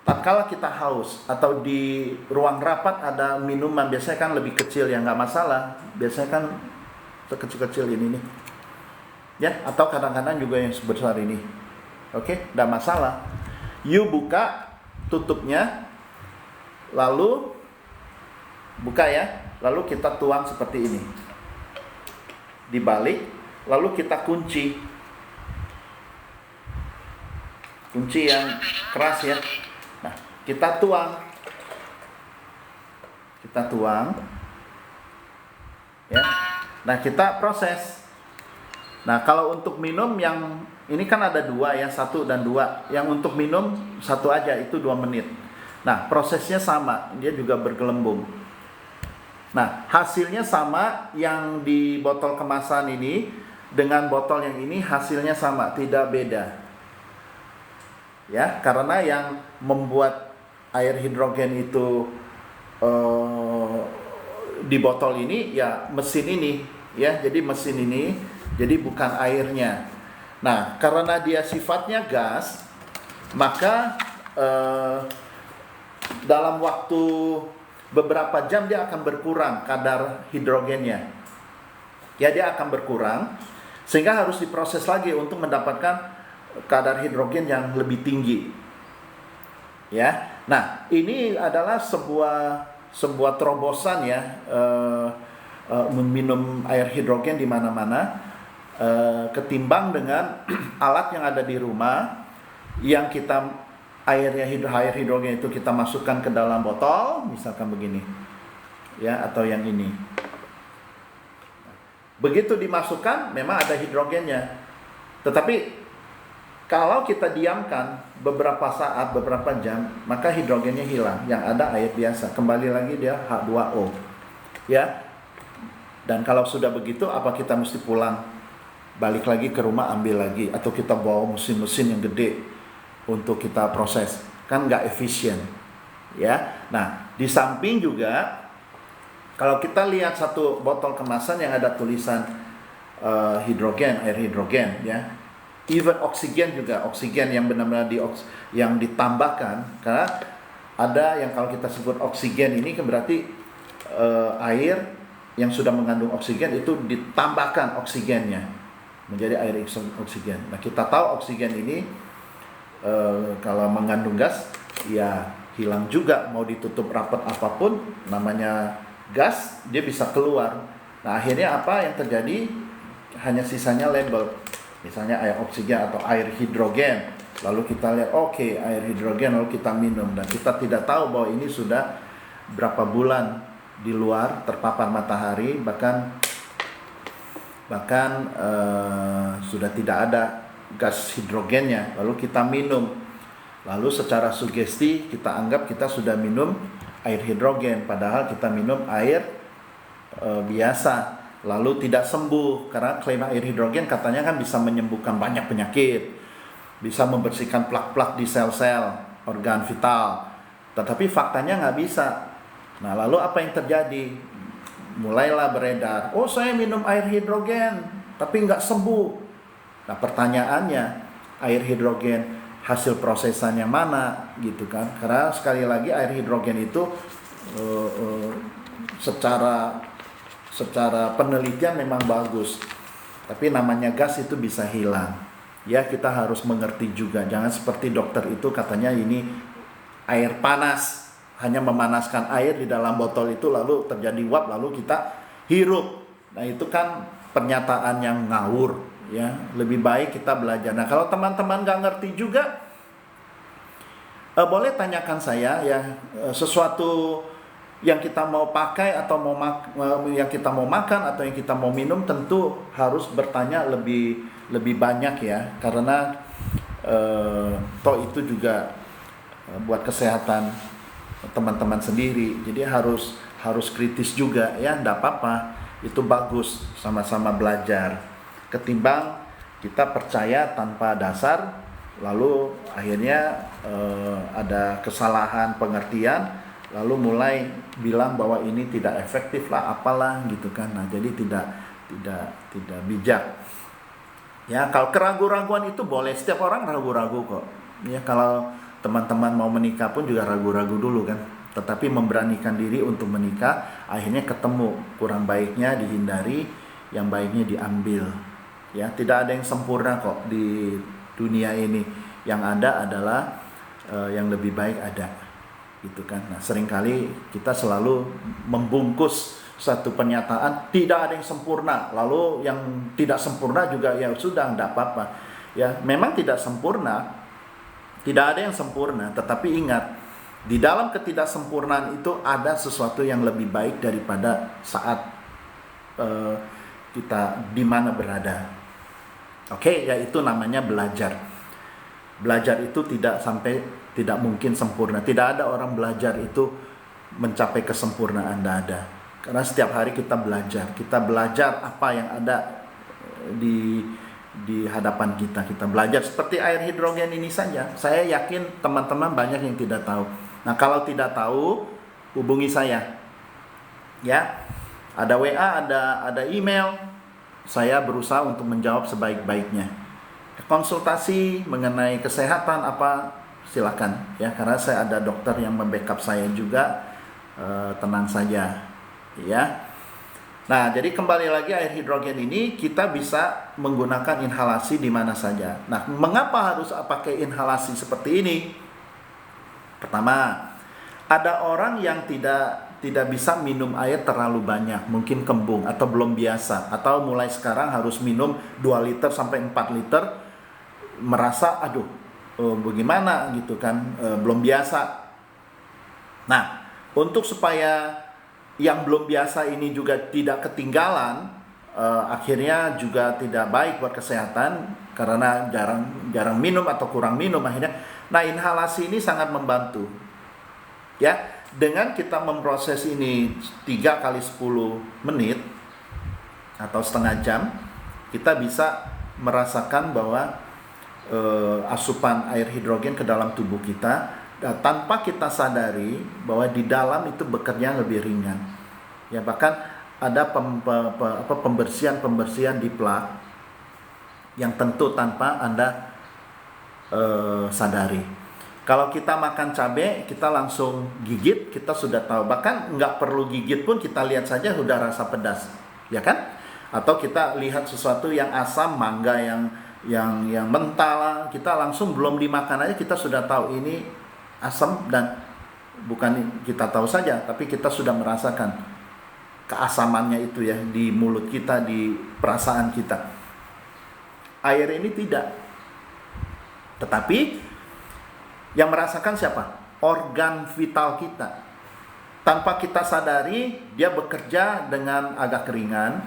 Tatkala kita haus atau di ruang rapat ada minuman, biasanya kan lebih kecil, ya nggak masalah. Biasanya kan sekecil-kecil ini nih. Ya, atau kadang-kadang juga yang sebesar ini. Oke, nggak masalah. You buka tutupnya, lalu buka ya, lalu kita tuang seperti ini. Dibalik, lalu kita kunci. Kunci yang keras ya. Nah, kita tuang. Kita tuang. Ya. Nah, kita proses. Nah, kalau untuk minum yang ini kan ada dua ya, 1 dan 2. Yang untuk minum 1 aja, itu 2 menit. Nah, prosesnya sama, dia juga bergelembung. Nah, hasilnya sama, yang di botol kemasan ini dengan botol yang ini hasilnya sama, tidak beda. Ya, karena yang membuat air hidrogen itu di botol ini ya mesin ini, ya. Jadi mesin ini, jadi bukan airnya. Nah, karena dia sifatnya gas, maka dalam waktu beberapa jam dia akan berkurang kadar hidrogennya. Ya, dia akan berkurang sehingga harus diproses lagi untuk mendapatkan kadar hidrogen yang lebih tinggi. Ya. Nah, ini adalah sebuah terobosan ya, minum air hidrogen di mana-mana, ketimbang dengan alat yang ada di rumah yang kita air hidrogen itu kita masukkan ke dalam botol, misalkan begini. Ya, atau yang ini. Begitu dimasukkan memang ada hidrogennya. Tetapi kalau kita diamkan beberapa saat, beberapa jam, maka hidrogennya hilang. Yang ada air biasa. Kembali lagi dia H2O. Ya. Dan kalau sudah begitu, apa kita mesti pulang? Balik lagi ke rumah, ambil lagi. Atau kita bawa mesin-mesin yang gede untuk kita proses. Kan nggak efisien. ya. Nah, di samping juga kalau kita lihat satu botol kemasan yang ada tulisan hidrogen, air hidrogen, ya. Even oksigen juga, oksigen yang benar-benar yang ditambahkan, karena ada yang kalau kita sebut oksigen ini kan berarti air yang sudah mengandung oksigen itu ditambahkan oksigennya menjadi air oksigen. Nah, kita tahu oksigen ini kalau mengandung gas ya hilang juga, mau ditutup rapat apapun namanya gas dia bisa keluar. Nah, akhirnya apa yang terjadi? Hanya sisanya label, misalnya air oksigen atau air hidrogen. Lalu kita lihat, oke, air hidrogen, lalu kita minum, dan kita tidak tahu bahwa ini sudah berapa bulan di luar terpapar matahari, bahkan sudah tidak ada gas hidrogennya, lalu kita minum, lalu secara sugesti kita anggap kita sudah minum air hidrogen, padahal kita minum air biasa, lalu tidak sembuh, karena klaim air hidrogen katanya kan bisa menyembuhkan banyak penyakit, bisa membersihkan plak-plak di sel-sel organ vital, tetapi faktanya nggak bisa. Nah, lalu apa yang terjadi? Mulailah beredar, oh saya minum air hidrogen tapi nggak sembuh. Nah, pertanyaannya, air hidrogen hasil prosesan yang mana gitu kan? Karena sekali lagi air hidrogen itu secara penelitian memang bagus, tapi namanya gas itu bisa hilang. Ya, kita harus mengerti juga, jangan seperti dokter itu katanya ini air panas, hanya memanaskan air di dalam botol itu lalu terjadi uap lalu kita hirup. Nah, itu kan pernyataan yang ngawur, ya. Lebih baik kita belajar. Nah, kalau teman-teman nggak ngerti juga, boleh tanyakan saya, ya, sesuatu yang kita mau pakai atau yang kita mau makan atau yang kita mau minum, tentu harus bertanya lebih banyak, ya, karena toh itu juga buat kesehatan teman-teman sendiri. Jadi harus kritis juga, ya, enggak apa-apa. Itu bagus sama-sama belajar ketimbang kita percaya tanpa dasar lalu akhirnya ada kesalahan pengertian lalu mulai bilang bahwa ini tidak efektif lah apalah gitu kan. Nah, jadi tidak bijak. Ya, kalau keraguan-raguan itu boleh, setiap orang ragu-ragu kok. Ya, kalau teman-teman mau menikah pun juga ragu-ragu dulu kan. Tetapi memberanikan diri untuk menikah, akhirnya ketemu kurang baiknya dihindari, yang baiknya diambil. Ya, tidak ada yang sempurna kok di dunia ini. Yang ada adalah yang lebih baik ada. Gitu kan. Nah, seringkali kita selalu membungkus satu pernyataan tidak ada yang sempurna, lalu yang tidak sempurna juga ya sudah enggak apa-apa. Ya, memang tidak sempurna. Tidak ada yang sempurna, tetapi ingat, di dalam ketidaksempurnaan itu ada sesuatu yang lebih baik daripada saat kita di mana berada. Oke, yaitu namanya belajar. Belajar itu tidak mungkin sempurna. Tidak ada orang belajar itu mencapai kesempurnaan, tidak ada. Karena setiap hari kita belajar apa yang ada di hadapan kita. Kita belajar seperti air hidrogen ini saja. Saya yakin teman-teman banyak yang tidak tahu. Nah, kalau tidak tahu, hubungi saya. Ya, ada WA, ada email. Saya berusaha untuk menjawab sebaik-baiknya. Konsultasi mengenai kesehatan apa, silakan, ya, karena saya ada dokter yang membackup saya juga. Tenang saja, ya. Nah, jadi kembali lagi air hidrogen ini kita bisa menggunakan inhalasi di mana saja. Nah, mengapa harus pakai inhalasi seperti ini? Pertama, ada orang yang tidak bisa minum air terlalu banyak, mungkin kembung atau belum biasa, atau mulai sekarang harus minum 2 liter sampai 4 liter, merasa aduh bagaimana gitu kan, belum biasa. Nah, untuk supaya yang belum biasa ini juga tidak ketinggalan, akhirnya juga tidak baik buat kesehatan karena jarang minum atau kurang minum akhirnya. Nah, inhalasi ini sangat membantu. Ya, dengan kita memproses ini 3 kali 10 menit atau setengah jam, kita bisa merasakan bahwa asupan air hidrogen ke dalam tubuh kita Nah, tanpa kita sadari bahwa di dalam itu bekerja lebih ringan. Ya, bahkan ada pembersihan di plug yang tentu tanpa Anda sadari. Kalau kita makan cabai, kita langsung gigit, kita sudah tahu. Bahkan nggak perlu gigit pun kita lihat saja sudah rasa pedas, ya kan? Atau kita lihat sesuatu yang asam, mangga yang mentah, kita langsung belum dimakan aja kita sudah tahu ini asam, dan bukan kita tahu saja, tapi kita sudah merasakan keasamannya itu ya di mulut kita, di perasaan kita. Air ini tidak. Tetapi yang merasakan siapa? Organ vital kita. Tanpa kita sadari, dia bekerja dengan agak ringan.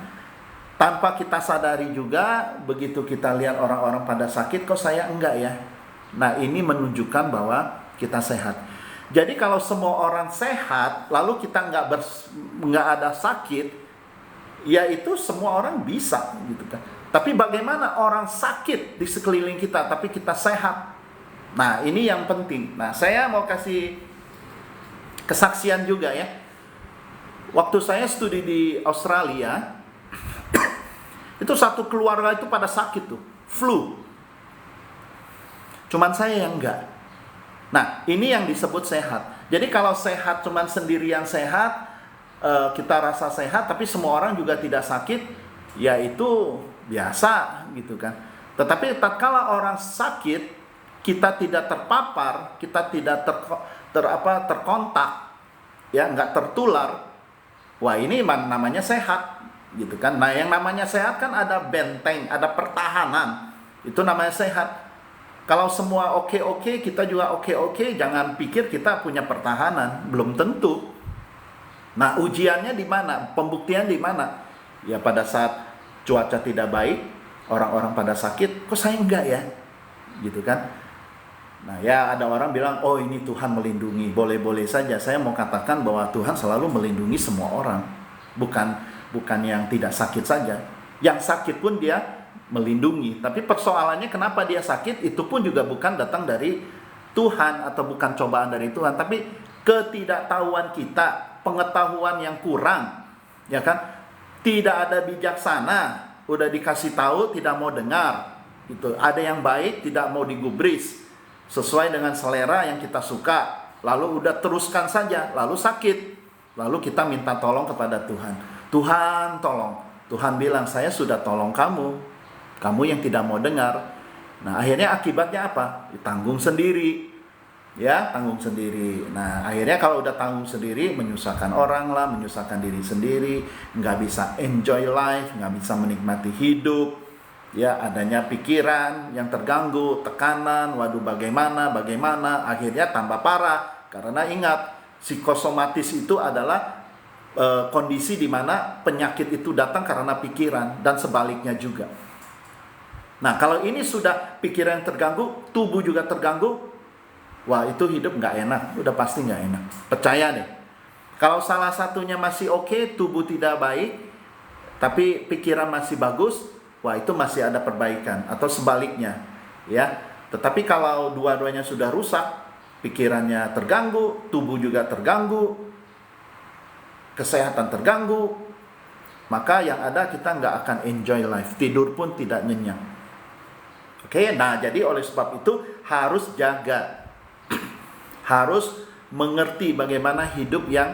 Tanpa kita sadari juga, begitu kita lihat orang-orang pada sakit, kok saya enggak ya? Nah, ini menunjukkan bahwa kita sehat. Jadi kalau semua orang sehat, lalu kita nggak ada sakit, ya itu semua orang bisa, gitu kan. Tapi bagaimana orang sakit di sekeliling kita, tapi kita sehat? Nah, ini yang penting. Nah, saya mau kasih kesaksian juga ya. Waktu saya studi di Australia, itu satu keluarga itu pada sakit tuh, flu. Cuman saya yang enggak. Nah, ini yang disebut sehat. Jadi kalau sehat cuman sendirian sehat, kita rasa sehat, tapi semua orang juga tidak sakit, ya itu biasa gitu kan. Tetapi tatkala orang sakit, kita tidak terpapar, kita tidak terkontak, ya nggak tertular, wah ini namanya sehat gitu kan. Nah, yang namanya sehat kan ada benteng, ada pertahanan, itu namanya sehat. Kalau semua oke-oke, kita juga oke-oke, jangan pikir kita punya pertahanan, belum tentu. Nah, ujiannya di mana? Pembuktian di mana? Ya pada saat cuaca tidak baik, orang-orang pada sakit, kok saya enggak ya? Gitu kan. Nah, ya ada orang bilang, oh ini Tuhan melindungi. Boleh-boleh saja, saya mau katakan bahwa Tuhan selalu melindungi semua orang. Bukan yang tidak sakit saja. Yang sakit pun dia melindungi. Tapi persoalannya kenapa dia sakit, itu pun juga bukan datang dari Tuhan atau bukan cobaan dari Tuhan, tapi ketidaktahuan kita, pengetahuan yang kurang, ya kan? Tidak ada bijaksana, udah dikasih tahu tidak mau dengar. Itu ada yang baik tidak mau digubris sesuai dengan selera yang kita suka, lalu udah teruskan saja, lalu sakit, lalu kita minta tolong kepada Tuhan. Tuhan tolong. Tuhan bilang, saya sudah tolong kamu yang tidak mau dengar. Nah, akhirnya akibatnya apa? Ditanggung sendiri. Ya, tanggung sendiri. Nah, akhirnya kalau udah tanggung sendiri, menyusahkan orang lah, menyusahkan diri sendiri, nggak bisa enjoy life, nggak bisa menikmati hidup. Ya, adanya pikiran yang terganggu, tekanan, waduh bagaimana, akhirnya tambah parah. Karena ingat, psikosomatis itu adalah kondisi di mana penyakit itu datang karena pikiran, dan sebaliknya juga. Nah, kalau ini sudah pikiran terganggu, tubuh juga terganggu, wah itu hidup nggak enak, udah pasti nggak enak. Percaya deh. Kalau salah satunya masih oke, tubuh tidak baik, tapi pikiran masih bagus, wah itu masih ada perbaikan. Atau sebaliknya, ya. Tetapi kalau dua-duanya sudah rusak, pikirannya terganggu, tubuh juga terganggu, kesehatan terganggu, maka yang ada kita nggak akan enjoy life, tidur pun tidak nyenyak. Oke, nah jadi oleh sebab itu harus jaga. Harus mengerti bagaimana hidup yang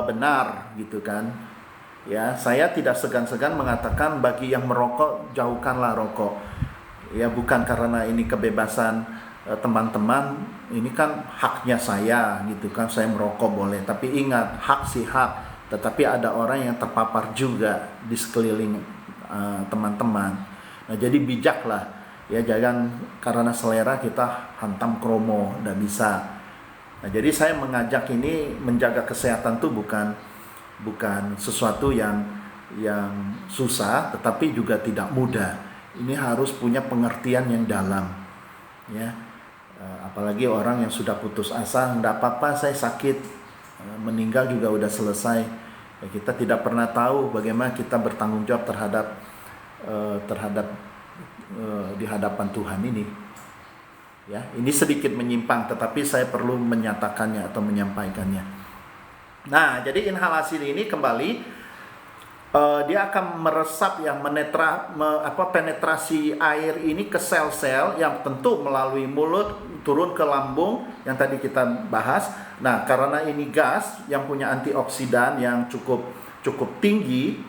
benar gitu kan. Ya, saya tidak segan-segan mengatakan bagi yang merokok jauhkanlah rokok. Ya, bukan karena ini kebebasan teman-teman, ini kan haknya saya gitu kan, saya merokok boleh. Tapi ingat, hak sih hak, tetapi ada orang yang terpapar juga di sekeliling teman-teman. Nah, jadi bijaklah. Ya, jangan karena selera kita hantam kromo, tidak bisa. Nah, jadi saya mengajak ini, menjaga kesehatan itu bukan sesuatu yang susah, tetapi juga tidak mudah. Ini harus punya pengertian yang dalam, ya. Apalagi orang yang sudah putus asa, enggak apa-apa, saya sakit, meninggal juga udah selesai. Ya, kita tidak pernah tahu bagaimana kita bertanggung jawab terhadap di hadapan Tuhan ini. Ya, ini sedikit menyimpang, tetapi saya perlu menyatakannya atau menyampaikannya. Nah, jadi inhalasi ini kembali dia akan meresap yang penetrasi air ini ke sel-sel yang tentu melalui mulut turun ke lambung yang tadi kita bahas. Nah, karena ini gas yang punya antioksidan yang cukup tinggi,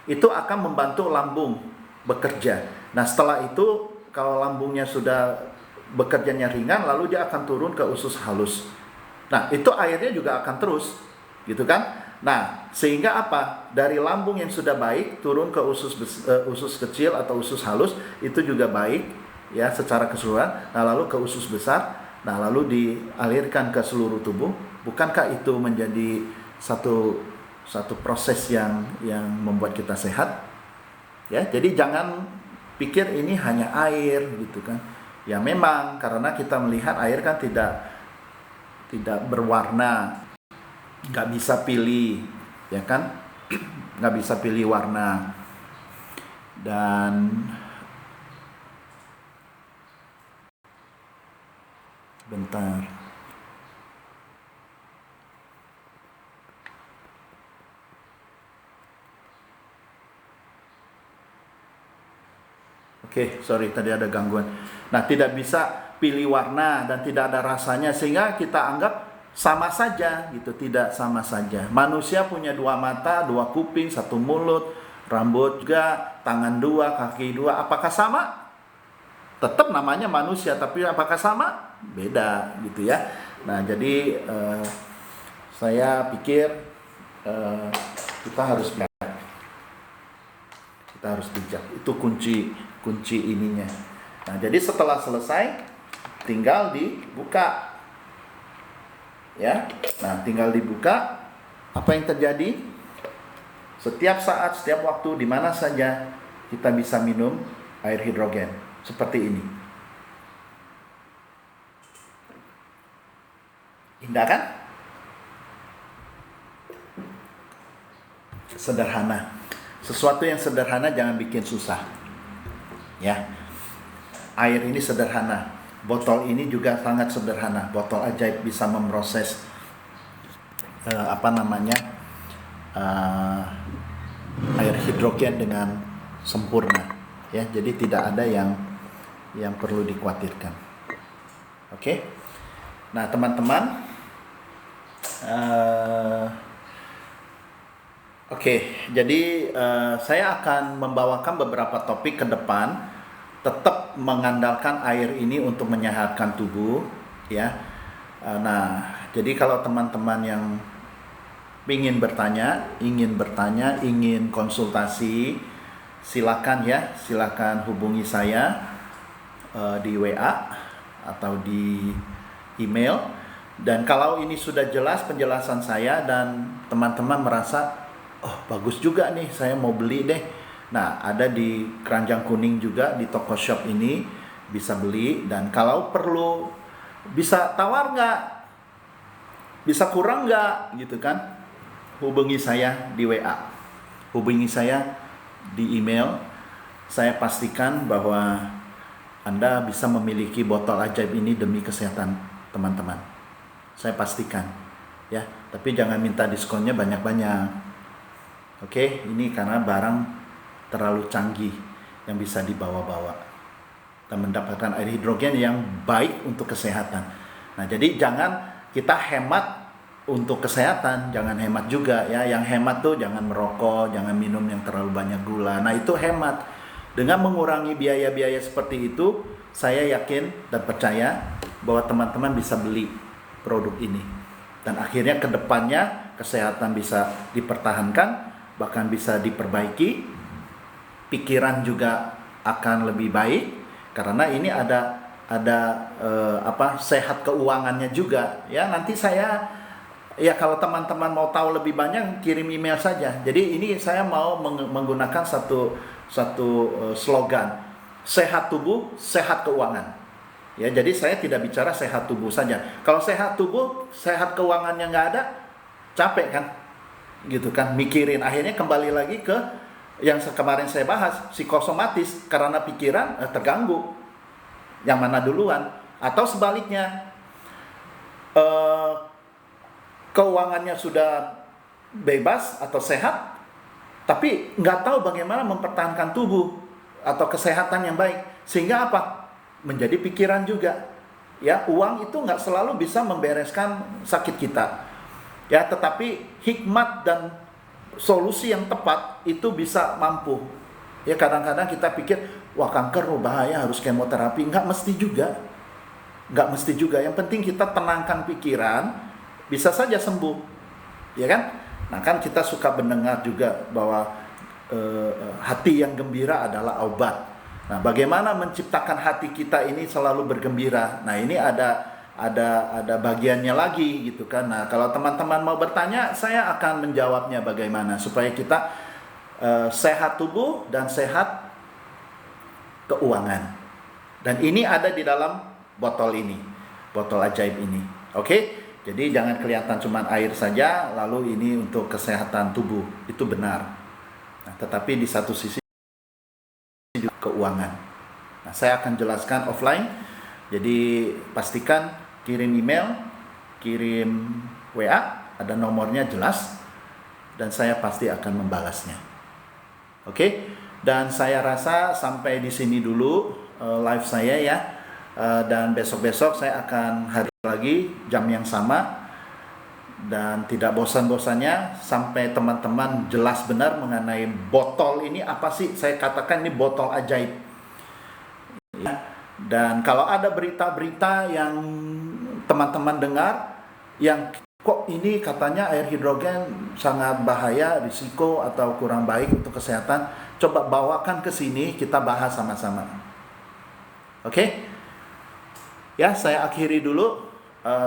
itu akan membantu lambung bekerja. Nah, setelah itu kalau lambungnya sudah bekerjanya ringan, lalu dia akan turun ke usus halus. Nah, itu airnya juga akan terus, gitu kan? Nah, sehingga apa? Dari lambung yang sudah baik turun ke usus kecil atau usus halus itu juga baik ya secara keseluruhan. Nah, lalu ke usus besar, nah lalu dialirkan ke seluruh tubuh. Bukankah itu menjadi satu proses yang membuat kita sehat? Ya, jadi jangan pikir ini hanya air gitu kan. Ya memang karena kita melihat air kan tidak berwarna, nggak bisa pilih, ya kan? Nggak bisa pilih warna. Dan bentar. Oke, sorry tadi ada gangguan. Nah, tidak bisa pilih warna dan tidak ada rasanya sehingga kita anggap sama saja gitu, tidak sama saja. Manusia punya 2 mata, 2 kuping, 1 mulut, rambut juga, tangan 2, kaki 2. Apakah sama? Tetap namanya manusia, tapi apakah sama? Beda gitu ya. Nah, jadi saya pikir kita harus bijak. Itu kunci ininya. Nah, jadi setelah selesai tinggal dibuka. Ya. Nah, tinggal dibuka. Apa yang terjadi? Setiap saat, setiap waktu, di mana saja kita bisa minum air hidrogen seperti ini. Indah kan? Sederhana. Sesuatu yang sederhana jangan bikin susah. Ya. Air ini sederhana. Botol ini juga sangat sederhana. Botol ajaib bisa memproses air hidrogen dengan sempurna. Ya, jadi tidak ada yang perlu dikhawatirkan. Oke. Nah, teman-teman, jadi saya akan membawakan beberapa topik ke depan, tetap mengandalkan air ini untuk menyehatkan tubuh, ya. Nah, jadi kalau teman-teman yang ingin bertanya, ingin konsultasi, silakan hubungi saya di WA atau di email. Dan kalau ini sudah jelas penjelasan saya dan teman-teman merasa oh bagus juga nih, saya mau beli deh. Nah, ada di Keranjang Kuning juga di toko shop ini bisa beli. Dan kalau perlu bisa tawar nggak, bisa kurang nggak gitu kan, hubungi saya di WA, hubungi saya di email. Saya pastikan bahwa Anda bisa memiliki botol ajaib ini demi kesehatan teman-teman. Saya pastikan ya, tapi jangan minta diskonnya banyak-banyak. Oke, ini karena barang terlalu canggih yang bisa dibawa-bawa dan mendapatkan air hidrogen yang baik untuk kesehatan. Nah, jadi jangan kita hemat untuk kesehatan, jangan hemat juga ya. Yang hemat tuh jangan merokok, jangan minum yang terlalu banyak gula. Nah, itu hemat. Dengan mengurangi biaya-biaya seperti itu, saya yakin dan percaya bahwa teman-teman bisa beli produk ini. Dan akhirnya ke depannya kesehatan bisa dipertahankan, bahkan bisa diperbaiki, pikiran juga akan lebih baik karena ini ada sehat keuangannya juga ya. Nanti saya ya kalau teman-teman mau tahu lebih banyak kirim email saja. Jadi ini saya mau menggunakan satu slogan, sehat tubuh, sehat keuangan. Ya, jadi saya tidak bicara sehat tubuh saja. Kalau sehat tubuh, sehat keuangannya nggak ada, capek kan? Gitu kan, mikirin, akhirnya kembali lagi ke yang kemarin saya bahas, psikosomatis, karena pikiran terganggu. Yang mana duluan? Atau sebaliknya, eh, keuangannya sudah bebas atau sehat, tapi nggak tahu bagaimana mempertahankan tubuh atau kesehatan yang baik. Sehingga apa? Menjadi pikiran juga. Ya, uang itu nggak selalu bisa membereskan sakit kita. Ya, tetapi hikmat dan solusi yang tepat itu bisa mampu. Ya, kadang-kadang kita pikir, wah kanker bahaya harus kemoterapi. Nggak mesti juga. Nggak mesti juga. Yang penting kita tenangkan pikiran, bisa saja sembuh. Ya kan? Nah kan kita suka mendengar juga bahwa hati yang gembira adalah obat. Nah, bagaimana menciptakan hati kita ini selalu bergembira? Nah, ini ada bagiannya lagi gitu kan. Nah, kalau teman-teman mau bertanya, saya akan menjawabnya bagaimana supaya kita sehat tubuh dan sehat keuangan. Dan ini ada di dalam botol ini, botol ajaib ini. Oke? Jadi jangan kelihatan cuma air saja, lalu ini untuk kesehatan tubuh. Itu benar. Nah, tetapi di satu sisi juga keuangan. Nah, saya akan jelaskan offline. Jadi pastikan kirim email, kirim WA, ada nomornya jelas, dan saya pasti akan membalasnya. Oke? Dan saya rasa sampai di sini dulu live saya ya. Dan besok-besok saya akan hadir lagi jam yang sama, dan tidak bosan-bosannya sampai teman-teman jelas benar mengenai botol ini apa sih. Saya katakan ini botol ajaib ya. Dan kalau ada berita-berita yang teman-teman dengar yang kok ini katanya air hidrogen sangat bahaya, risiko atau kurang baik untuk kesehatan, coba bawakan ke sini, kita bahas sama-sama. Oke? Ya, saya akhiri dulu.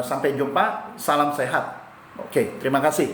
Sampai jumpa. Salam sehat. Oke, terima kasih.